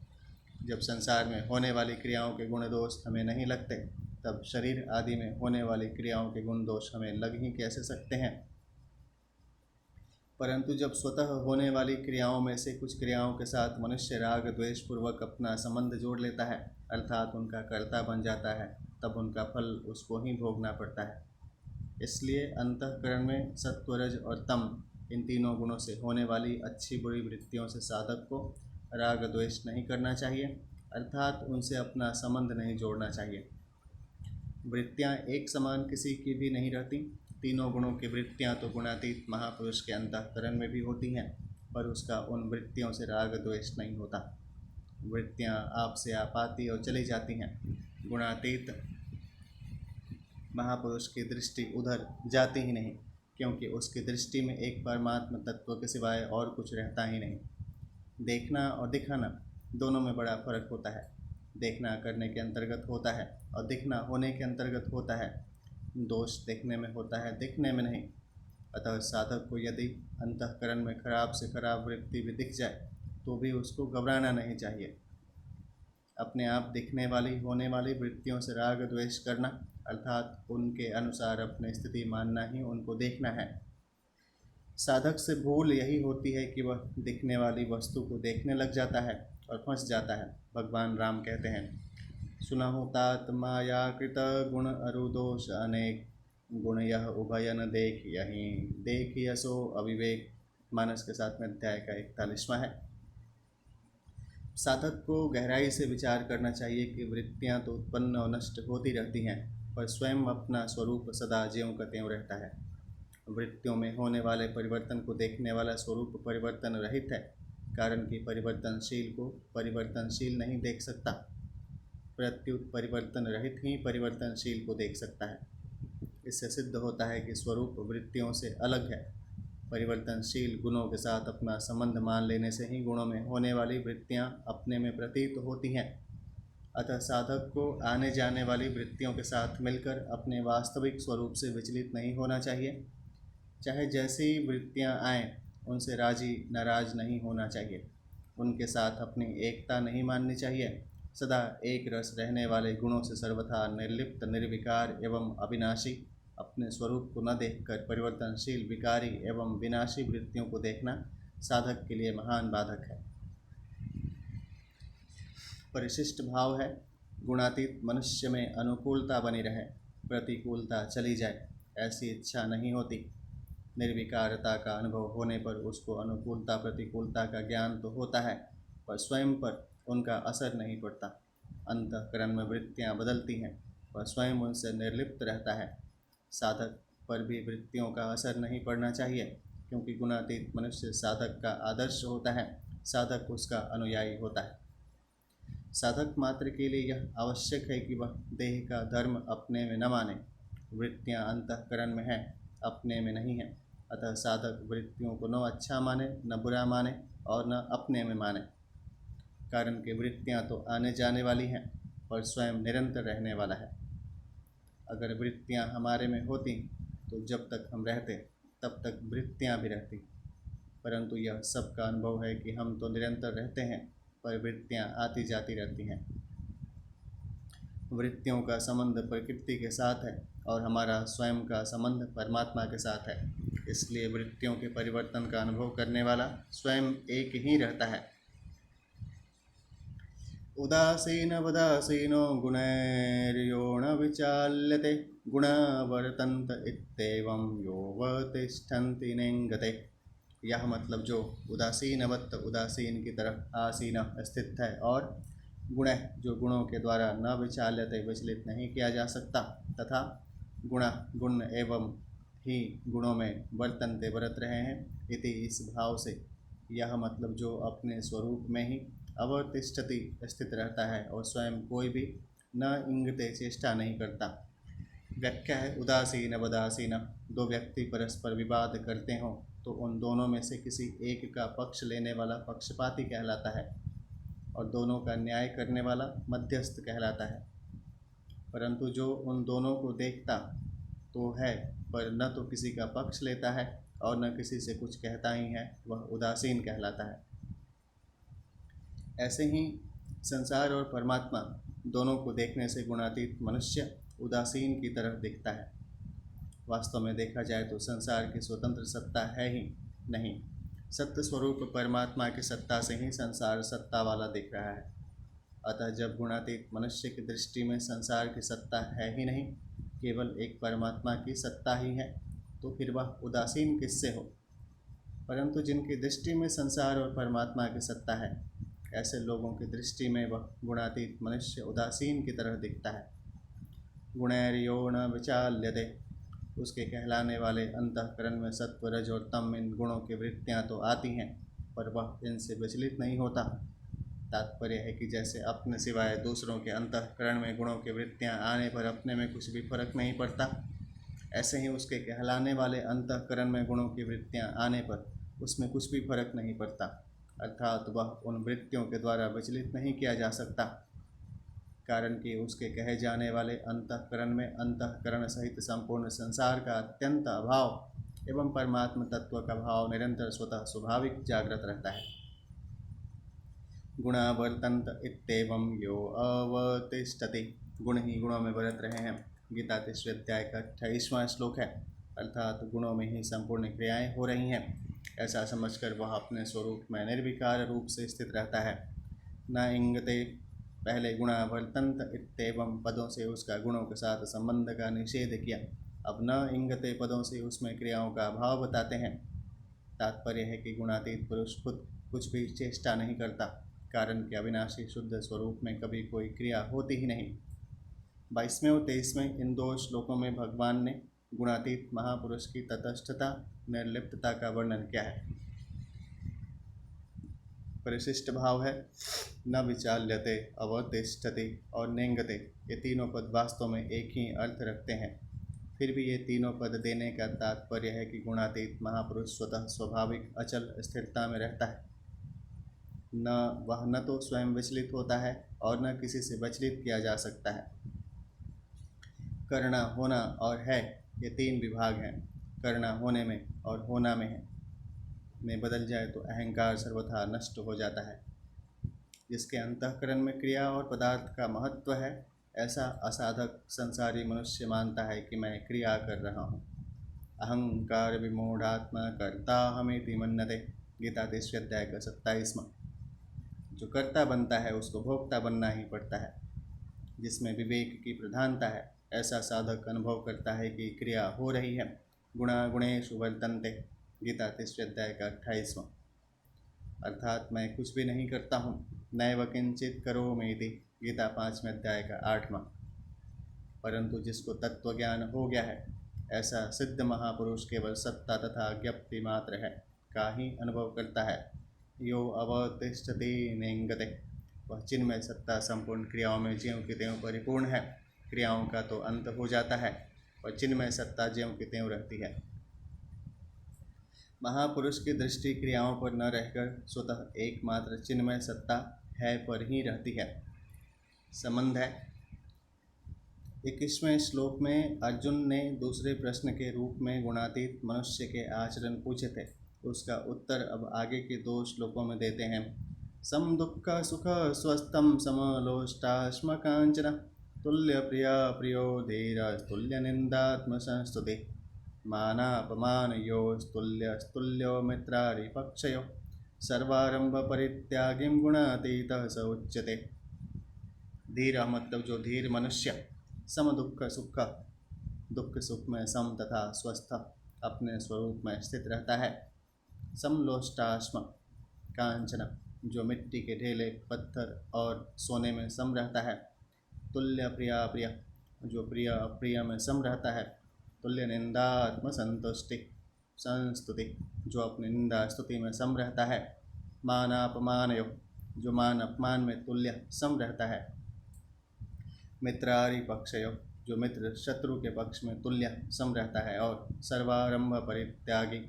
जब संसार में होने वाली क्रियाओं के गुण दोष हमें नहीं लगते, तब शरीर आदि में होने वाली क्रियाओं के गुण दोष हमें लग ही कैसे सकते हैं। परंतु जब स्वतः होने वाली क्रियाओं में से कुछ क्रियाओं के साथ मनुष्य राग द्वेष पूर्वक अपना संबंध जोड़ लेता है, अर्थात उनका कर्ता बन जाता है, तब उनका फल उसको ही भोगना पड़ता है। इसलिए अंतःकरण में सत्व, रज और तम, इन तीनों गुणों से होने वाली अच्छी बुरी वृत्तियों से साधक को राग द्वेष नहीं करना चाहिए, अर्थात उनसे अपना संबंध नहीं जोड़ना चाहिए। वृत्तियाँ एक समान किसी की भी नहीं रहती। तीनों गुणों की वृत्तियाँ तो गुणातीत महापुरुष के अंतःकरण में भी होती हैं, पर उसका उन वृत्तियों से राग द्वेष नहीं होता। वृत्तियाँ आप से आप आती और चली जाती हैं। गुणातीत महापुरुष की दृष्टि उधर जाती ही नहीं, क्योंकि उसकी दृष्टि में एक परमात्मा तत्व के सिवाय और कुछ रहता ही नहीं। देखना और दिखाना दोनों में बड़ा फर्क होता है। देखना करने के अंतर्गत होता है और दिखना होने के अंतर्गत होता है। दोष देखने में होता है, दिखने में नहीं। अतः साधक को यदि अंतःकरण में खराब से खराब वृत्ति भी दिख जाए तो भी उसको घबराना नहीं चाहिए। अपने आप दिखने वाली होने वाली वृत्तियों से राग द्वेष करना अर्थात उनके अनुसार अपनी स्थिति मानना ही उनको देखना है। साधक से भूल यही होती है कि वह दिखने वाली वस्तु को देखने लग जाता है और फंस जाता है। भगवान राम कहते हैं, सुनहु तात माया कृत गुण अरुदोष अनेक, गुण यह उभय न देख यही, देख यसो अविवेक। मानस के 7वें अध्याय का 41वां है। साधक को गहराई से विचार करना चाहिए कि वृत्तियाँ तो उत्पन्न और नष्ट होती रहती हैं, पर स्वयं अपना स्वरूप सदा ज्यों का त्यों रहता है। वृत्तियों में होने वाले परिवर्तन को देखने वाला स्वरूप परिवर्तन रहित है, कारण कि परिवर्तनशील को परिवर्तनशील नहीं देख सकता, प्रत्युत परिवर्तन रहित ही परिवर्तनशील को देख सकता है। इससे सिद्ध होता है कि स्वरूप वृत्तियों से अलग है। परिवर्तनशील गुणों के साथ अपना संबंध मान लेने से ही गुणों में होने वाली वृत्तियाँ अपने में प्रतीत होती हैं। अतः साधक को आने जाने वाली वृत्तियों के साथ मिलकर अपने वास्तविक स्वरूप से विचलित नहीं होना चाहिए। चाहे जैसी वृत्तियाँ आएँ, उनसे राजी नाराज नहीं होना चाहिए। उनके साथ अपनी एकता नहीं माननी चाहिए। सदा एक रस रहने वाले गुणों से सर्वथा निर्लिप्त, निर्विकार एवं अविनाशी अपने स्वरूप को न देखकर परिवर्तनशील, विकारी एवं विनाशी वृत्तियों को देखना साधक के लिए महान बाधक है। परिशिष्ट भाव है, गुणातीत मनुष्य में अनुकूलता बनी रहे, प्रतिकूलता चली जाए, ऐसी इच्छा नहीं होती। निर्विकारता का अनुभव होने पर उसको अनुकूलता प्रतिकूलता का ज्ञान तो होता है, पर स्वयं पर उनका असर नहीं पड़ता। अंतःकरण में वृत्तियाँ बदलती हैं पर स्वयं उनसे निर्लिप्त रहता है। साधक पर भी वृत्तियों का असर नहीं पड़ना चाहिए, क्योंकि गुणातीत मनुष्य साधक का आदर्श होता है, साधक उसका अनुयायी होता है। साधक मात्र के लिए यह आवश्यक है कि वह देह का धर्म अपने में न माने। वृत्तियाँ अंतःकरण में हैं, अपने में नहीं हैं। अतः साधक वृत्तियों को न अच्छा माने, न बुरा माने और न अपने में माने। कारण कि वृत्तियाँ तो आने जाने वाली हैं, पर स्वयं निरंतर रहने वाला है। अगर वृत्तियाँ हमारे में होती तो जब तक हम रहते तब तक वृत्तियाँ भी रहती, परंतु यह सबका अनुभव है कि हम तो निरंतर रहते हैं, पर वृत्तियाँ आती जाती रहती हैं। वृत्तियों का संबंध प्रकृति के साथ है और हमारा स्वयं का संबंध परमात्मा के साथ है। इसलिए वृत्तियों के परिवर्तन का अनुभव करने वाला स्वयं एक ही रहता है। उदासीनवदासीनो गुणैर्यो न विचाल्यते, गुणा वर्तन्त इत्येवं योऽवतिष्ठन्ति नेङ्गते। यह मतलब जो उदासीनवत् उदासीन की तरफ आसीन स्थित है, और गुण जो गुणों के द्वारा न विचाल्यते विचलित नहीं किया जा सकता, तथा गुण गुण एवं ही गुणों में वर्तन्ते बरत रहे हैं इति इस भाव से। यह मतलब जो अपने स्वरूप में ही अवतिष्ठति स्थित रहता है और स्वयं कोई भी न इंगते चेष्टा नहीं करता। व्याख्या है उदासीन वदासीन। दो व्यक्ति परस्पर विवाद करते हों तो उन दोनों में से किसी एक का पक्ष लेने वाला पक्षपाती कहलाता है और दोनों का न्याय करने वाला मध्यस्थ कहलाता है। परंतु जो उन दोनों को देखता तो है, पर न तो किसी का पक्ष लेता है और न किसी से कुछ कहता ही है, वह उदासीन कहलाता है। ऐसे ही संसार और परमात्मा दोनों को देखने से गुणातीत मनुष्य उदासीन की तरह दिखता है। वास्तव में देखा जाए तो संसार की स्वतंत्र सत्ता है ही नहीं। सत्य स्वरूप परमात्मा की सत्ता से ही संसार सत्ता वाला दिख रहा है। अतः जब गुणातीत मनुष्य की दृष्टि में संसार की सत्ता है ही नहीं, केवल एक परमात्मा की सत्ता ही है, तो फिर वह उदासीन किससे हो। परंतु जिनकी दृष्टि में संसार और परमात्मा की सत्ता है, ऐसे लोगों की दृष्टि में वह गुणातीत मनुष्य उदासीन की तरह दिखता है। गुणैर्यो न विचाल्यते। उसके कहलाने वाले अंतःकरण में सत्व रज और तम इन गुणों की वृत्तियाँ तो आती हैं, पर वह इनसे विचलित नहीं होता। तात्पर्य है कि जैसे अपने सिवाय दूसरों के अंतःकरण में गुणों की वृत्तियाँ आने पर अपने में कुछ भी फर्क नहीं पड़ता, ऐसे ही उसके कहलाने वाले अंतःकरण में गुणों की वृत्तियाँ आने पर उसमें कुछ भी फर्क नहीं पड़ता, अर्थात वह उन वृत्तियों के द्वारा विचलित नहीं किया जा सकता। कारण कि उसके कहे जाने वाले अंतःकरण में अंतःकरण सहित संपूर्ण संसार का अत्यंत अभाव एवं परमात्म तत्व का भाव निरंतर स्वतः स्वाभाविक जागृत रहता है। गुणा वर्तन्त इत्येवं यो अवतिष्ठति। गुण ही गुणों में बरत रहे हैं। गीता 3वें अध्याय का 28वां श्लोक है, अर्थात गुणों में ही संपूर्ण क्रियाएं हो रही हैं। ऐसा समझकर वह अपने स्वरूप में निर्विकार रूप से स्थित रहता है। न इंगते, पहले गुणा वर्तन्त इत्येवं पदों से उसका गुणों के साथ संबंध का निषेध किया। अब न इंगते पदों से उसमें क्रियाओं का अभाव बताते हैं। तात्पर्य है कि गुणातीत पुरुष खुद कुछ भी चेष्टा नहीं करता, कारण कि अविनाशी शुद्ध स्वरूप में कभी कोई क्रिया होती ही नहीं। 22वें और 23वें इन 2 श्लोकों में भगवान ने गुणातीत महापुरुष की तटस्थता निर्लिप्तता का वर्णन किया है। परिशिष्ट भाव है न विचाल्यते, अवतिष्ठति और नेंगते। ये तीनों पद वास्तव में एक ही अर्थ रखते हैं। फिर भी ये तीनों पद देने का तात्पर्य है कि गुणातीत महापुरुष स्वतः स्वाभाविक अचल स्थिरता में रहता है। वह न तो स्वयं विचलित होता है और न किसी से विचलित किया जा सकता है। करना, होना और है, ये 3 विभाग हैं। करना होने में और होना में बदल जाए तो अहंकार सर्वथा नष्ट हो जाता है। जिसके अंतःकरण में क्रिया और पदार्थ का महत्व है, ऐसा असाधक संसारी मनुष्य मानता है कि मैं क्रिया कर रहा हूँ। अहंकार विमूढ़ात्मा कर्ता हमेति मन्यते। गीता 3वें अध्याय का 27वां। जो कर्ता बनता है उसको भोक्ता बनना ही पड़ता है। जिसमें विवेक की प्रधानता है, ऐसा साधक अनुभव करता है कि क्रिया हो रही है। गुणा गुणेषु वर्तन्ते। गीता 3वें अध्याय का 28वां। अर्थात मैं कुछ भी नहीं करता हूँ। नैव किंचित करोमीति, गीता 5वें अध्याय का 8वां। परंतु जिसको तत्व ज्ञान हो गया है, ऐसा सिद्ध महापुरुष केवल सत्ता तथा ज्ञप्ति मात्र है का ही अनुभव करता है। यो अवतिष्ठति नेंगते, वह चिन्मय सत्ता संपूर्ण क्रियाओं में ज्यों की त्यों परिपूर्ण है। क्रियाओं का तो अंत हो जाता है और चिन्मय सत्ता ज्यों की त्यों रहती है। महापुरुष की दृष्टि क्रियाओं पर न रहकर स्वतः एकमात्र चिन्मय सत्ता है पर ही रहती है। संबंध है। 21वें श्लोक में अर्जुन ने दूसरे प्रश्न के रूप में गुणातीत मनुष्य के आचरण पूछे थे। उसका उत्तर अब आगे के 2 श्लोकों में देते हैं। सम दुःख सुख स्वस्थम समलोष्टाश्म कांचन, तुल्य प्रिया प्रियो धीर तुल्य निंदात्म संस्तुति, मानापमान योस्तुल्य स्तुल्यो मित्रारिपक्षयो, सर्वारंभ परित्यागीं गुणातीतः स उच्यते। धीर मतलब जो धीर मनुष्य, सम दुःख सुख, दुख सुख में सम तथा स्वस्थ अपने स्वरूप में स्थित रहता है। समलोष्टाश्म कांचन, जो मिट्टी के ढेले पत्थर और सोने में सम रहता है। तुल्य प्रिया प्रिय, जो प्रिय अप्रिय में सम रहता है। तुल्य निंदात्म संतुष्टि संस्तुति, जो अपनी निंदा स्तुति में सम रहता है। मानापमानयो, जो मान अपमान में तुल्य सम रहता है। मित्रारि पक्षयो, जो मित्र शत्रु के पक्ष में तुल्य सम रहता है। और सर्वारंभ परित्यागी,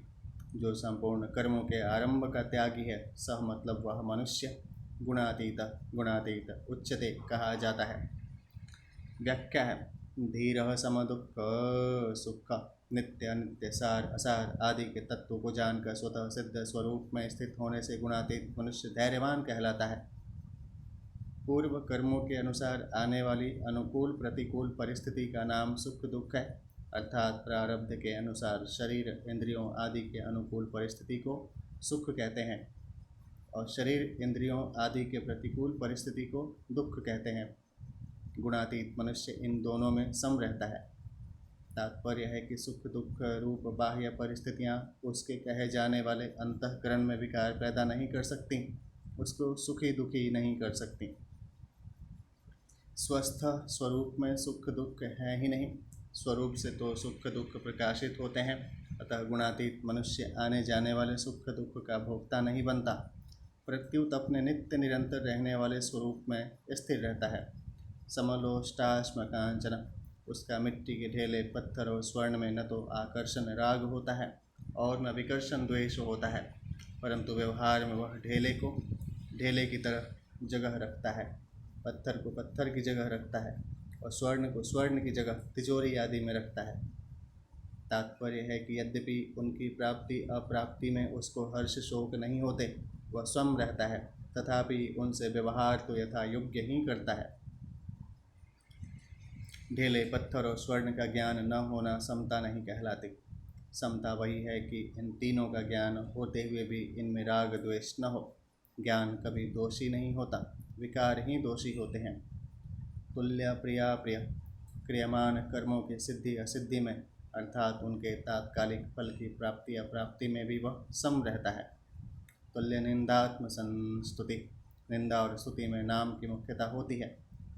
जो संपूर्ण कर्मों के आरंभ का त्यागी है। सह मतलब वह मनुष्य, गुणातीत गुणातीत उच्चते कहा जाता है। व्याख्या है। धीरः समदुःख सुख, नित्य अनित्य सार असार आदि के तत्व को जानकर स्वतः सिद्ध स्वरूप में स्थित होने से गुणातीत मनुष्य धैर्यवान कहलाता है। पूर्व कर्मों के अनुसार आने वाली अनुकूल प्रतिकूल परिस्थिति का नाम सुख दुख है। अर्थात प्रारब्ध के अनुसार शरीर इंद्रियों आदि के अनुकूल परिस्थिति को सुख कहते हैं और शरीर इंद्रियों आदि के प्रतिकूल परिस्थिति को दुख कहते हैं। गुणातीत मनुष्य इन दोनों में सम रहता है। तात्पर्य है कि सुख दुख रूप बाह्य परिस्थितियाँ उसके कहे जाने वाले अंतःकरण में विकार पैदा नहीं कर सकती, उसको सुखी दुखी नहीं कर सकती। स्वस्थ स्वरूप में सुख दुख है ही नहीं, स्वरूप से तो सुख दुख प्रकाशित होते हैं। अतः गुणातीत मनुष्य आने जाने वाले सुख दुख का भोक्ता नहीं बनता, प्रत्युत अपने नित्य निरंतर रहने वाले स्वरूप में स्थिर रहता है। समलोष्टाश्म कांचन, उसका मिट्टी के ढेले पत्थर और स्वर्ण में न तो आकर्षण राग होता है और न विकर्षण द्वेष होता है, परंतु व्यवहार में वह ढेले की तरह जगह रखता है, पत्थर को पत्थर की जगह रखता है और स्वर्ण को स्वर्ण की जगह तिजोरी आदि में रखता है। तात्पर्य है कि यद्यपि उनकी प्राप्ति अप्राप्ति में उसको हर्ष शोक नहीं होते, वह स्वयं रहता है, तथापि उनसे व्यवहार तो यथा योग्य ही करता है। ढेले पत्थर और स्वर्ण का ज्ञान न होना समता नहीं कहलाती। समता वही है कि इन तीनों का ज्ञान होते हुए भी इनमें राग द्वेष न हो। ज्ञान कभी दोषी नहीं होता, विकार ही दोषी होते हैं। तुल्य प्रिया प्रिय, क्रियमान कर्मों की सिद्धि असिद्धि में अर्थात उनके तात्कालिक फल की प्राप्ति अप्राप्ति में भी वह सम रहता है। तुल्य निंदात्म संस्तुति, निंदा और स्तुति में नाम की मुख्यता होती है।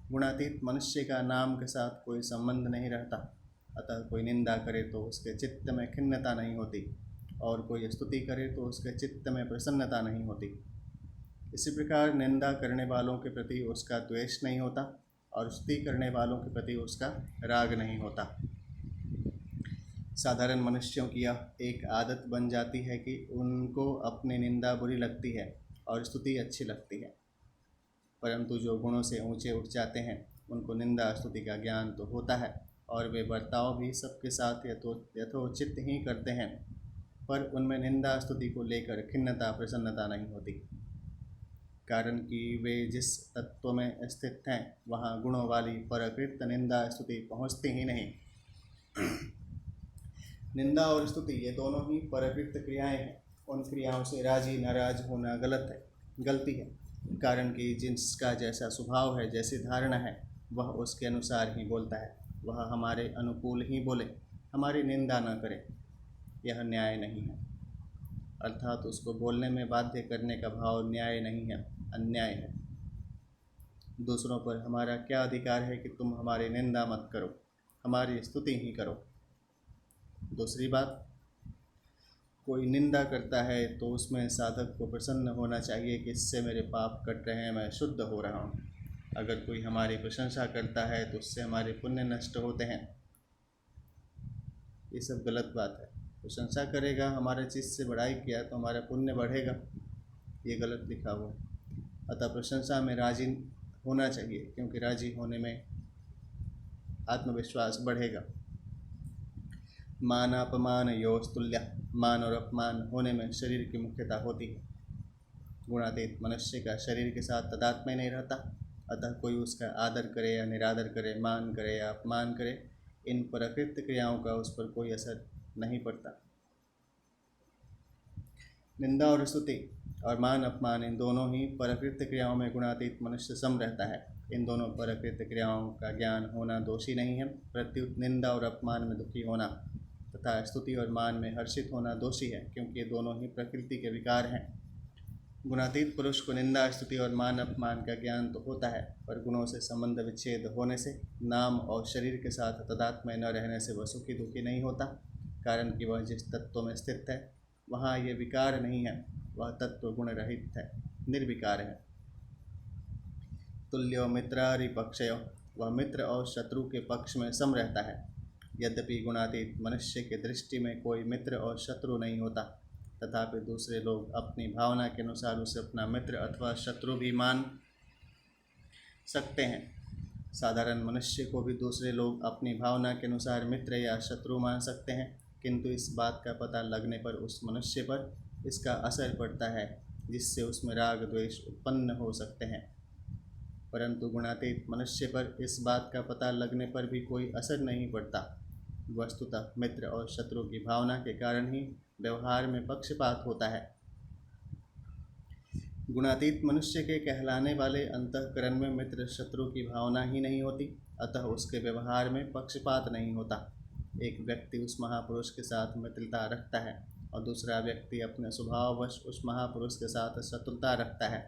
गुणातीत मनुष्य का नाम के साथ कोई संबंध नहीं रहता, अतः कोई निंदा करे तो उसके चित्त में खिन्नता नहीं होती और कोई स्तुति करे तो उसके चित्त में प्रसन्नता नहीं होती। इसी प्रकार निंदा करने वालों के प्रति उसका द्वेष नहीं होता और स्तुति करने वालों के प्रति उसका राग नहीं होता। साधारण मनुष्यों की यह एक आदत बन जाती है कि उनको अपनी निंदा बुरी लगती है और स्तुति अच्छी लगती है, परंतु जो गुणों से ऊंचे उठ जाते हैं उनको निंदा स्तुति का ज्ञान तो होता है और वे बर्ताव भी सबके साथ यथोचित ही करते हैं, पर उनमें निंदा स्तुति को लेकर खिन्नता प्रसन्नता नहीं होती, कारण कि वे जिस तत्व में स्थित हैं वहाँ गुणों वाली परकृत निंदा स्तुति पहुँचती ही नहीं। निंदा और स्तुति ये दोनों ही परकृत क्रियाएं हैं। उन क्रियाओं से राजी नाराज होना गलती है, कारण कि जिसका जैसा स्वभाव है, जैसी धारणा है, वह उसके अनुसार ही बोलता है। वह हमारे अनुकूल ही बोले, हमारी निंदा न करे, यह न्याय नहीं है। अर्थात उसको बोलने में बाध्य करने का भाव न्याय नहीं है, अन्याय है। दूसरों पर हमारा क्या अधिकार है कि तुम हमारी निंदा मत करो, हमारी स्तुति ही करो। दूसरी बात, कोई निंदा करता है तो उसमें साधक को प्रसन्न होना चाहिए कि इससे मेरे पाप कट रहे हैं, मैं शुद्ध हो रहा हूँ। अगर कोई हमारी प्रशंसा करता है तो उससे हमारे पुण्य नष्ट होते हैं। ये सब गलत बात है। प्रशंसा करेगा, हमारे चीज़ से बड़ाई किया तो हमारा पुण्य बढ़ेगा, ये गलत लिखा हुआ है। अतः प्रशंसा में राजी होना चाहिए, क्योंकि राजी होने में आत्मविश्वास बढ़ेगा। मान अपमान योस्तुल्य, मान और अपमान होने में शरीर की मुख्यता होती है। गुणातीत मनुष्य का शरीर के साथ तादात्म्य नहीं रहता, अतः कोई उसका आदर करे या निरादर करे, मान करे या अपमान करे, इन प्रकृति क्रियाओं का उस पर कोई असर नहीं पड़ता। निंदा और स्तुति और मान अपमान, इन दोनों ही प्रकृति क्रियाओं में गुणातीत मनुष्य सम रहता है। इन दोनों प्रकृति क्रियाओं का ज्ञान होना दोषी नहीं है। प्रत्युत निंदा और अपमान में दुखी होना तथा स्तुति और मान में हर्षित होना दोषी है, क्योंकि ये दोनों ही प्रकृति के विकार हैं। गुणातीत पुरुष को निंदा, स्तुति और मान अपमान का ज्ञान तो होता है, पर गुणों से संबंध विच्छेद होने से, नाम और शरीर के साथ तादात्म्य न रहने से वह सुखी दुखी नहीं होता। कारण कि वह जिस तत्व में स्थित है वहाँ ये विकार नहीं है, वह तत्व गुण रहित है, निर्विकार है। तुल्यो मित्रारिपक्षयो, वह मित्र और शत्रु के पक्ष में सम रहता है। यद्यपि गुणातीत मनुष्य के दृष्टि में कोई मित्र और शत्रु नहीं होता, तथापि दूसरे लोग अपनी भावना के अनुसार उसे अपना मित्र अथवा शत्रु भी मान सकते हैं। साधारण मनुष्य को भी दूसरे लोग अपनी भावना के अनुसार मित्र या शत्रु मान सकते हैं, किंतु इस बात का पता लगने पर उस मनुष्य पर इसका असर पड़ता है, जिससे उसमें राग द्वेष उत्पन्न हो सकते हैं। परंतु गुणातीत मनुष्य पर इस बात का पता लगने पर भी कोई असर नहीं पड़ता। वस्तुतः मित्र और शत्रु की भावना के कारण ही व्यवहार में पक्षपात होता है। गुणातीत मनुष्य के कहलाने वाले अंतःकरण में मित्र शत्रु की भावना ही नहीं होती, अतः उसके व्यवहार में पक्षपात नहीं होता। एक व्यक्ति उस महापुरुष के साथ मित्रता रखता है और दूसरा व्यक्ति अपने स्वभाववश उस महापुरुष के साथ शत्रुता रखता है।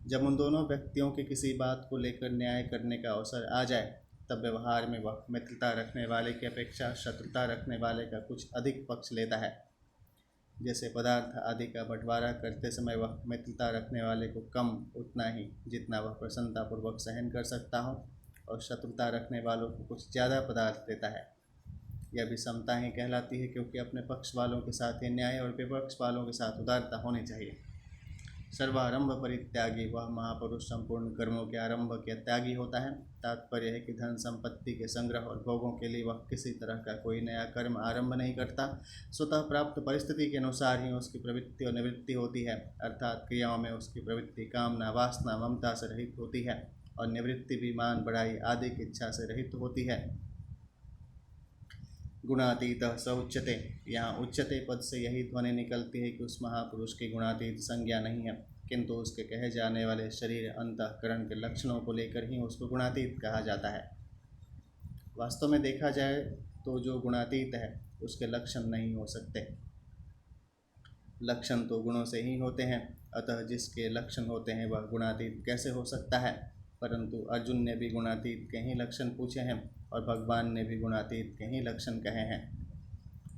जब उन दोनों व्यक्तियों की किसी बात को लेकर न्याय करने का अवसर आ जाए, तब व्यवहार में वह मित्रता रखने वाले की अपेक्षा शत्रुता रखने वाले का कुछ अधिक पक्ष लेता है। जैसे पदार्थ आदि का बंटवारा करते समय वह मित्रता रखने वाले को कम उतना ही जितना वह प्रसन्नतापूर्वक सहन कर सकता हो, और शत्रुता रखने वालों को कुछ ज़्यादा पदार्थ देता है। यह भी समता ही कहलाती है, क्योंकि अपने पक्ष वालों के साथ ही न्याय और विपक्ष वालों के साथ उदारता होनी चाहिए। सर्वारंभ परित्यागी, वह महापुरुष संपूर्ण कर्मों के आरंभ के त्यागी होता है। तात्पर्य है कि धन संपत्ति के संग्रह और भोगों के लिए वह किसी तरह का कोई नया कर्म आरंभ नहीं करता। स्वतः प्राप्त परिस्थिति के अनुसार ही उसकी प्रवृत्ति और निवृत्ति होती है, अर्थात क्रियाओं में उसकी प्रवृत्ति कामना, वासना, ममता से रहित होती है, और निवृत्ति भी मान बढ़ाई आदि की इच्छा से रहित होती है। गुणातीतः स उच्यते, यहाँ उच्यते पद से यही ध्वनि निकलती है कि उस महापुरुष की गुणातीत संज्ञा नहीं है, किंतु उसके कहे जाने वाले शरीर अंतःकरण के लक्षणों को लेकर ही उसको गुणातीत कहा जाता है। वास्तव में देखा जाए तो जो गुणातीत है उसके लक्षण नहीं हो सकते। लक्षण तो गुणों से ही होते हैं, अतः जिसके लक्षण होते हैं वह गुणातीत कैसे हो सकता है। परंतु अर्जुन ने भी गुणातीत के ही लक्षण पूछे हैं और भगवान ने भी गुणातीत के ही लक्षण कहे हैं।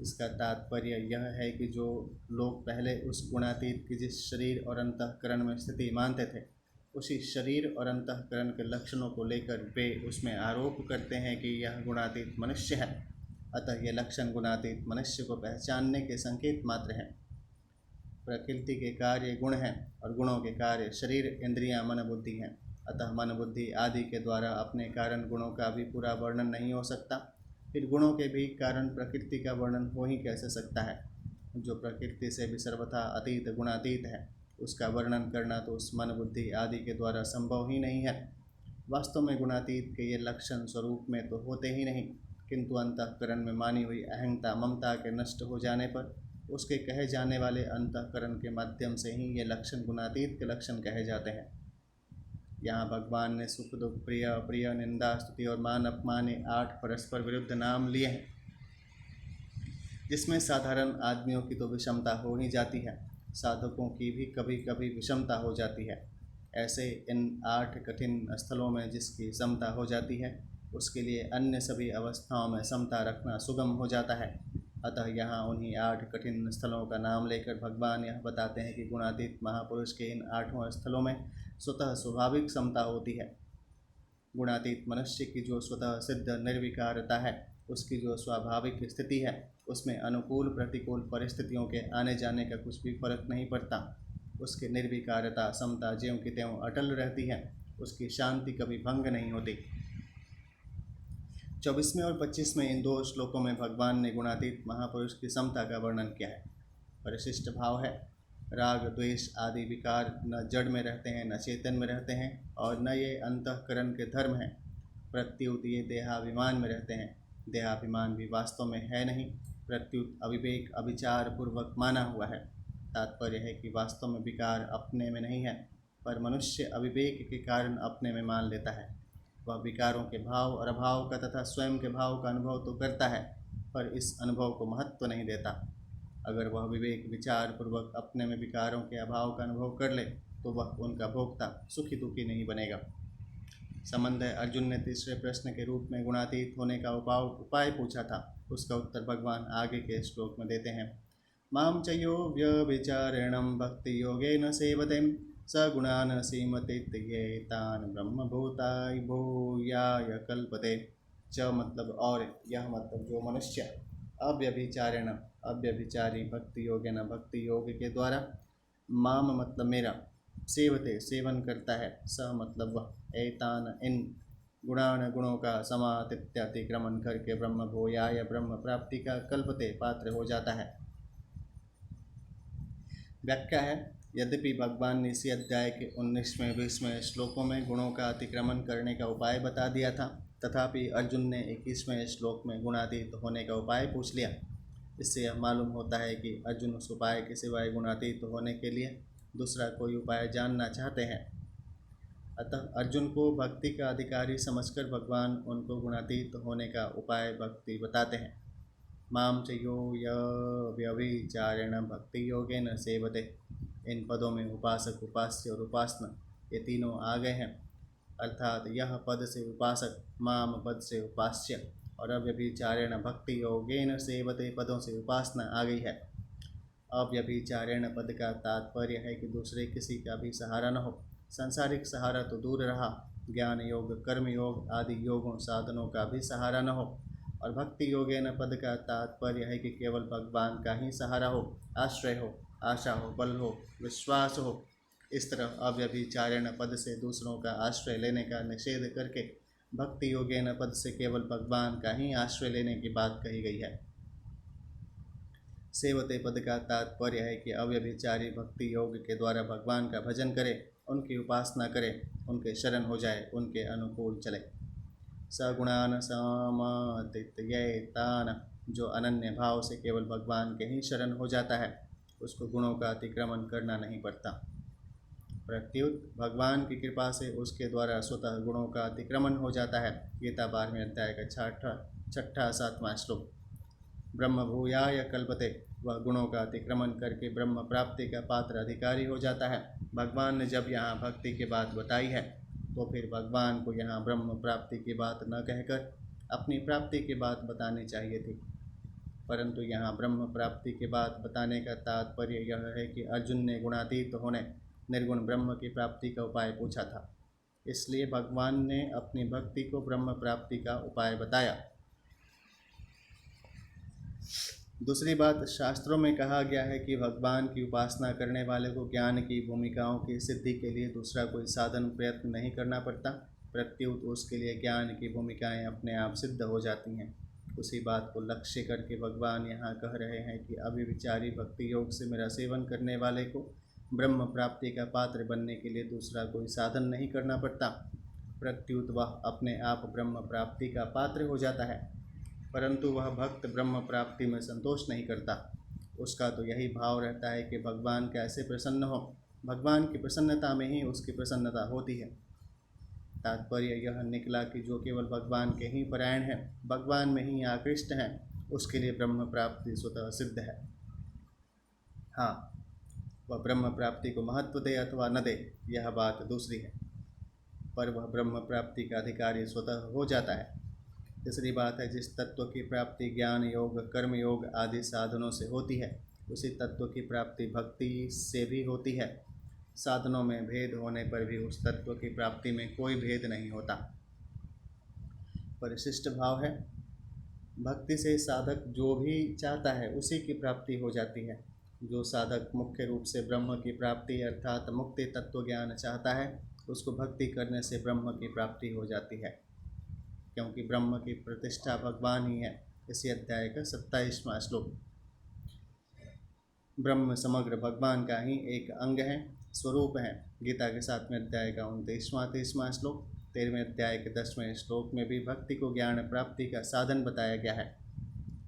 इसका तात्पर्य यह है कि जो लोग पहले उस गुणातीत की जिस शरीर और अंतःकरण में स्थिति मानते थे, उसी शरीर और अंतःकरण के लक्षणों को लेकर वे उसमें आरोप करते हैं कि यह गुणातीत मनुष्य है। अतः ये लक्षण गुणातीत मनुष्य को पहचानने के संकेत मात्र हैं। प्रकृति के कार्य गुण हैं और गुणों के कार्य शरीर, इंद्रियां, मन, बुद्धि हैं। अतः मन, बुद्धि आदि के द्वारा अपने कारण गुणों का भी पूरा वर्णन नहीं हो सकता। फिर गुणों के भी कारण प्रकृति का वर्णन हो ही कैसे सकता है। जो प्रकृति से भी सर्वथा अतीत गुणातीत है, उसका वर्णन करना तो उस मन, बुद्धि आदि के द्वारा संभव ही नहीं है। वास्तव में गुणातीत के ये लक्षण स्वरूप में तो होते ही नहीं, किंतु अंतःकरण में मानी हुई अहंता, ममता के नष्ट हो जाने पर उसके कहे जाने वाले अंतःकरण के माध्यम से ही ये लक्षण गुणातीत के लक्षण कहे जाते हैं। यहाँ भगवान ने सुख दुख, प्रिय अप्रिय, निंदा स्तुति और मान अपमान 8 परस्पर विरुद्ध नाम लिए हैं। जिसमें साधारण आदमियों की तो विषमता हो ही जाती है, साधकों की भी कभी कभी विषमता हो जाती है। ऐसे इन 8 कठिन स्थलों में जिसकी समता हो जाती है, उसके लिए अन्य सभी अवस्थाओं में समता रखना सुगम हो जाता है। अतः यहाँ उन्हीं 8 कठिन स्थलों का नाम लेकर भगवान यह बताते हैं कि गुणातीत महापुरुष के इन 8 स्थलों में स्वतः स्वाभाविक समता होती है। गुणातीत मनुष्य की जो स्वतः सिद्ध निर्विकारता है, उसकी जो स्वाभाविक स्थिति है, उसमें अनुकूल प्रतिकूल परिस्थितियों के आने जाने का कुछ भी फर्क नहीं पड़ता। उसकी निर्विकारता समता ज्यों की त्यों अटल रहती है, उसकी शांति कभी भंग नहीं होती। 24वें और 25वें इन 2 श्लोकों में भगवान ने गुणातीत महापुरुष की समता का वर्णन किया है। परिशिष्ट भाव है, राग द्वेष आदि विकार न जड़ में रहते हैं, न चेतन में रहते हैं, और न ये अंतःकरण के धर्म हैं। प्रत्युत ये देहाभिमान में रहते हैं। देहाभिमान भी वास्तव में है नहीं, प्रत्युत अविवेक अविचार पूर्वक माना हुआ है। तात्पर्य है कि वास्तव में विकार अपने में नहीं है, पर मनुष्य अविवेक के कारण अपने में मान लेता है। वह विकारों के भाव और अभाव का तथा स्वयं के भाव का अनुभव तो करता है, पर इस अनुभव को महत्व नहीं देता। अगर वह विवेक विचार पूर्वक अपने में विकारों के अभाव का अनुभव कर ले, तो वह उनका भोक्ता सुखी दुखी नहीं बनेगा। संबंध है, अर्जुन ने तीसरे प्रश्न के रूप में गुणातीत होने का उपाय पूछा था। उसका उत्तर भगवान आगे के श्लोक में देते हैं। माम च यो व्यभिचारिणं भक्ति योगेन सेवते स गुणान सीमते तान ब्रह्मभूताय भूयाय कल्पते। च मतलब और, यह मतलब जो मनुष्य अव्यभिचारिण अव्यभिचारी भक्ति योगेन भक्ति योग के द्वारा, माम मतलब मेरा, सेवते सेवन करता है, स मतलब वह, एतान इन गुणान गुणों का समातिक्रमण करके ब्रह्म भूयाय ब्रह्म प्राप्ति का कल्पते पात्र हो जाता है। व्याख्या है, यद्यपि भगवान ने इसी अध्याय के 19वें 20वें श्लोकों में गुणों का अतिक्रमण करने का उपाय बता दिया था, तथापि अर्जुन ने 21वें श्लोक में गुणातीत होने का उपाय पूछ लिया। इससे यह मालूम होता है कि अर्जुन उस उपाय के सिवाय गुणातीत होने के लिए दूसरा कोई उपाय जानना चाहते हैं। अतः अर्जुन को भक्ति का अधिकारी समझकर भगवान उनको गुणातीत होने का उपाय भक्ति बताते हैं। माम च यो व्यभिचारेण भक्ति योगेन सेवते। इन पदों में उपासक, उपास्य और उपासना ये तीनों आ गए हैं, अर्थात यह पद से उपासक, माम पद से उपास्य और अव्यभिचारेण भक्ति योगेन सेवते पदों से उपासना आ गई है। अव्यभिचारेण पद का तात्पर्य है कि दूसरे किसी का भी सहारा न हो। सांसारिक सहारा तो दूर रहा, ज्ञान योग कर्म योग आदि योगों साधनों का भी सहारा न हो। और भक्ति योगेन पद का तात्पर्य है कि केवल भगवान का ही सहारा हो, आश्रय हो, आशा हो, बल हो, विश्वास हो। इस तरह अव्यभिचारेण पद से दूसरों का आश्रय लेने का निषेध करके भक्ति योगेन पद से केवल भगवान का ही आश्रय लेने की बात कही गई है। सेवते पद का तात्पर्य है कि अव्यभिचारी भक्ति योग के द्वारा भगवान का भजन करे, उनकी उपासना करे, उनके शरण हो जाए, उनके अनुकूल चले। सगुणान समातित्येतान, जो अनन्य भाव से केवल भगवान के ही शरण हो जाता है, उसको गुणों का अतिक्रमण करना नहीं पड़ता। प्रत्युत भगवान की कृपा से उसके द्वारा स्वतः गुणों का अतिक्रमण हो जाता है। गीता 12वें अध्याय का 6ठा 7वां श्लोक। ब्रह्म भूयाय कल्पते, वह गुणों का अतिक्रमण करके ब्रह्म प्राप्ति का पात्र अधिकारी हो जाता है। भगवान ने जब यहाँ भक्ति की बात बताई है, तो फिर भगवान को यहाँ ब्रह्म प्राप्ति की बात न कहकर अपनी प्राप्ति की बात बतानी चाहिए थी। परंतु यहाँ ब्रह्म प्राप्ति की बात बताने का तात्पर्य यह है कि अर्जुन ने गुणातीत होने निर्गुण ब्रह्म की प्राप्ति का उपाय पूछा था, इसलिए भगवान ने अपनी भक्ति को ब्रह्म प्राप्ति का उपाय बताया। दूसरी बात, शास्त्रों में कहा गया है कि भगवान की उपासना करने वाले को ज्ञान की भूमिकाओं की सिद्धि के लिए दूसरा कोई साधन प्रयत्न नहीं करना पड़ता, प्रत्युत उसके लिए ज्ञान की भूमिकाएं अपने आप सिद्ध हो जाती हैं। उसी बात को लक्ष्य करके भगवान यहाँ कह रहे हैं कि अभिविचारी भक्ति योग से मेरा सेवन करने वाले को ब्रह्म प्राप्ति का पात्र बनने के लिए दूसरा कोई साधन नहीं करना पड़ता, प्रत्युत वह अपने आप ब्रह्म प्राप्ति का पात्र हो जाता है। परंतु वह भक्त ब्रह्म प्राप्ति में संतोष नहीं करता। उसका तो यही भाव रहता है कि भगवान कैसे प्रसन्न हो, भगवान की प्रसन्नता में ही उसकी प्रसन्नता होती है। तात्पर्य यह निकला कि जो केवल भगवान के ही परायण हैं, भगवान में ही आकृष्ट हैं, उसके लिए ब्रह्म प्राप्ति स्वतः सिद्ध है। हाँ, वह ब्रह्म प्राप्ति को महत्व दे अथवा न दे, यह बात दूसरी है, पर वह ब्रह्म प्राप्ति का अधिकारी स्वतः हो जाता है। तीसरी बात है, जिस तत्व की प्राप्ति ज्ञान योग, कर्म योग आदि साधनों से होती है, उसी तत्व की प्राप्ति भक्ति से भी होती है। साधनों में भेद होने पर भी उस तत्व की प्राप्ति में कोई भेद नहीं होता। परिशिष्ट भाव है, भक्ति से साधक जो भी चाहता है उसी की प्राप्ति हो जाती है। जो साधक मुख्य रूप से ब्रह्म की प्राप्ति अर्थात मुक्ति तत्व ज्ञान चाहता है, उसको भक्ति करने से ब्रह्म की प्राप्ति हो जाती है, क्योंकि ब्रह्म की प्रतिष्ठा भगवान ही है। इसी अध्याय का 27वां श्लोक। ब्रह्म समग्र भगवान का ही एक अंग है, स्वरूप है। गीता के 7वें अध्याय का 29वां 30वां श्लोक। 13वें अध्याय के 10वें श्लोक में भी भक्ति को ज्ञान प्राप्ति का साधन बताया गया है।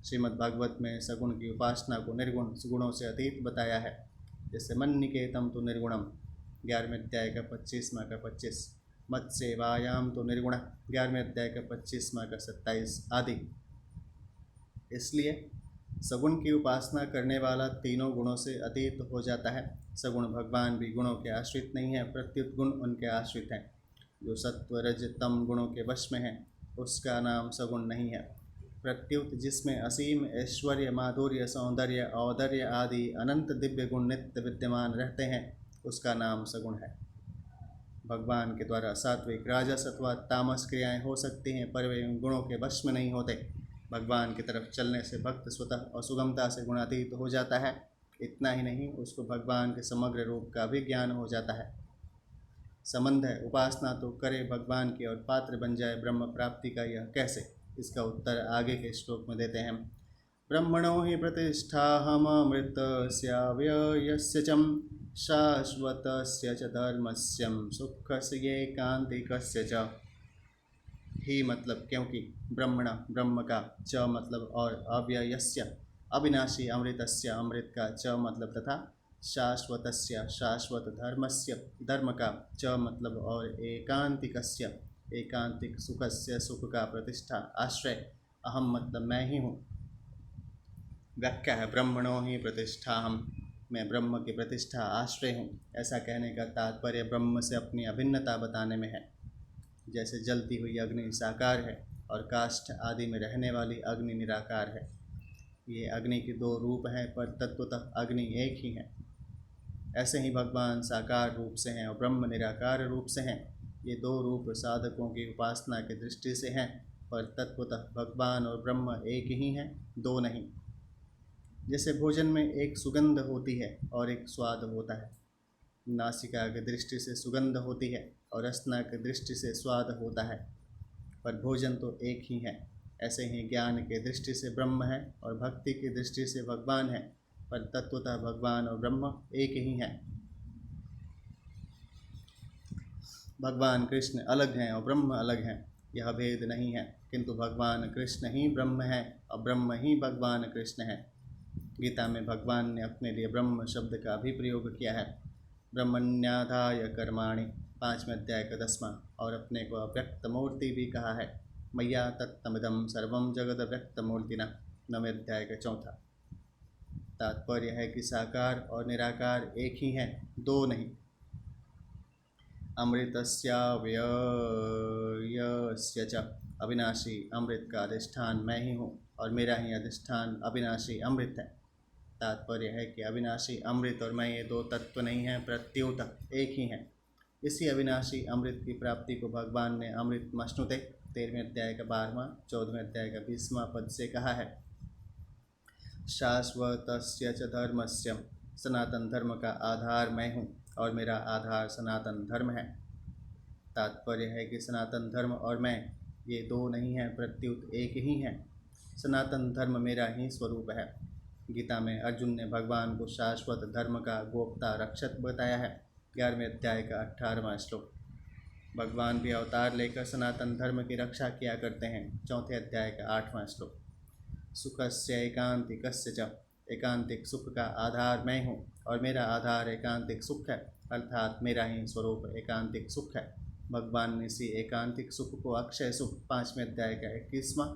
श्रीमद् भागवत में सगुण की उपासना को निर्गुण गुणों से अतीत बताया है, जैसे मन्निकेतम तो निर्गुणम 11वें अध्याय का 25वां का 25, मत्सेवायाम तो निर्गुण 11वें अध्याय का 25वां का 27 आदि। इसलिए सगुण की उपासना करने वाला तीनों गुणों से अतीत हो जाता है। सगुण भगवान भी गुणों के आश्रित नहीं है, प्रत्युत गुण उनके आश्रित हैं। जो सत्व रज तम गुणों के वश में है, उसका नाम सगुण नहीं है। प्रत्युत जिसमें असीम ऐश्वर्य, माधुर्य, सौंदर्य, औदर्य आदि अनंत दिव्य गुण नित्य विद्यमान रहते हैं, उसका नाम सगुण है। भगवान के द्वारा सात्विक, राजस अथवा तामस क्रियाएं हो सकती हैं, पर वे उन गुणों के वश में नहीं होते। भगवान की तरफ चलने से भक्त स्वतः और सुगमता से गुणातीत हो जाता है। इतना ही नहीं, उसको भगवान के समग्र रूप का भी ज्ञान हो जाता है। संबंध है, उपासना तो करे भगवान की और पात्र बन जाए ब्रह्म प्राप्ति का, यह कैसे? इसका उत्तर आगे के श्लोक में देते हैं। ब्रह्मणो हि प्रतिष्ठाहमृतस्याव्ययस्य च शाश्वतस्य च धर्मस्य सुखस्य एकान्तिकस्य च। ही मतलब क्योंकि, ब्रह्मण ब्रह्म का, च मतलब और, अव्ययस्य अविनाशी, अमृतस्य अमृत का, च मतलब तथा, शाश्वतस्य शाश्वत, धर्मस्य धर्म का, च मतलब और, एकांतिकस्य एकांतिक, सुखस्य सुख का, प्रतिष्ठा आश्रय, अहम मतलब मैं ही हूँ। व्याख्या है, ब्रह्मणो ही प्रतिष्ठाहम, मैं ब्रह्म की प्रतिष्ठा आश्रय हूँ। ऐसा कहने का तात्पर्य ब्रह्म से अपनी अभिन्नता बताने में है। जैसे जलती हुई अग्नि साकार है और काष्ठ आदि में रहने वाली अग्नि निराकार है। ये अग्नि के दो रूप हैं, पर तत्वतः अग्नि एक ही है। ऐसे ही भगवान साकार रूप से हैं और ब्रह्म निराकार रूप से हैं। ये दो रूप साधकों की उपासना की दृष्टि से हैं, पर तत्वतः भगवान और ब्रह्म एक ही हैं, दो नहीं। जैसे भोजन में एक सुगंध होती है और एक स्वाद होता है। नासिका की दृष्टि से सुगंध होती है और रसना की दृष्टि से स्वाद होता है, पर भोजन तो एक ही है। ऐसे ही ज्ञान की दृष्टि से ब्रह्म है और भक्ति की दृष्टि से भगवान है, पर तत्वतः भगवान और ब्रह्म एक ही हैं। भगवान कृष्ण अलग हैं और ब्रह्म अलग हैं, यह भेद नहीं है, किंतु भगवान कृष्ण ही ब्रह्म है और ब्रह्म ही भगवान कृष्ण है। गीता में भगवान ने अपने लिए ब्रह्म शब्द का भी प्रयोग किया है, ब्रह्मण्याधाय कर्माणि 5वें अध्याय का 10वां, और अपने को अव्यक्त मूर्ति भी कहा है, मय्या तत्तमिदं सर्वं जगद व्यक्त मूर्तिना 9वें अध्याय का 4। तात्पर्य है कि साकार और निराकार एक ही हैं, दो नहीं। अमृतस्याव्ययस्य च, अविनाशी अमृत का अधिष्ठान मैं ही हूँ और मेरा ही अधिष्ठान अविनाशी अमृत है। तात्पर्य है कि अविनाशी अमृत और मैं ये दो तत्व नहीं हैं, प्रत्युत एक ही हैं। इसी अविनाशी अमृत की प्राप्ति को भगवान ने अमृत मश्नुते 13वें अध्याय का 12वां, 14वें अध्याय का 20वां पद से कहा है। शाश्वतस्य च धर्मस्य, सनातन धर्म का आधार मैं हूँ और मेरा आधार सनातन धर्म है। तात्पर्य है कि सनातन धर्म और मैं ये दो नहीं हैं, प्रत्युत एक ही हैं। सनातन धर्म मेरा ही स्वरूप है। गीता में अर्जुन ने भगवान को शाश्वत धर्म का गोप्ता रक्षक बताया है, 11वें अध्याय का 18वां श्लोक। भगवान भी अवतार लेकर सनातन धर्म की रक्षा किया करते हैं, 4थे अध्याय का 8वां श्लोक। सुखस्य एकांतिकस्य च, एकांतिक सुख का आधार मैं हूँ और मेरा आधार एकांतिक सुख है, अर्थात मेरा ही स्वरूप एकांतिक सुख है। भगवान ने इसी एकांतिक सुख को अक्षय सुख 5वें अध्याय का 21वां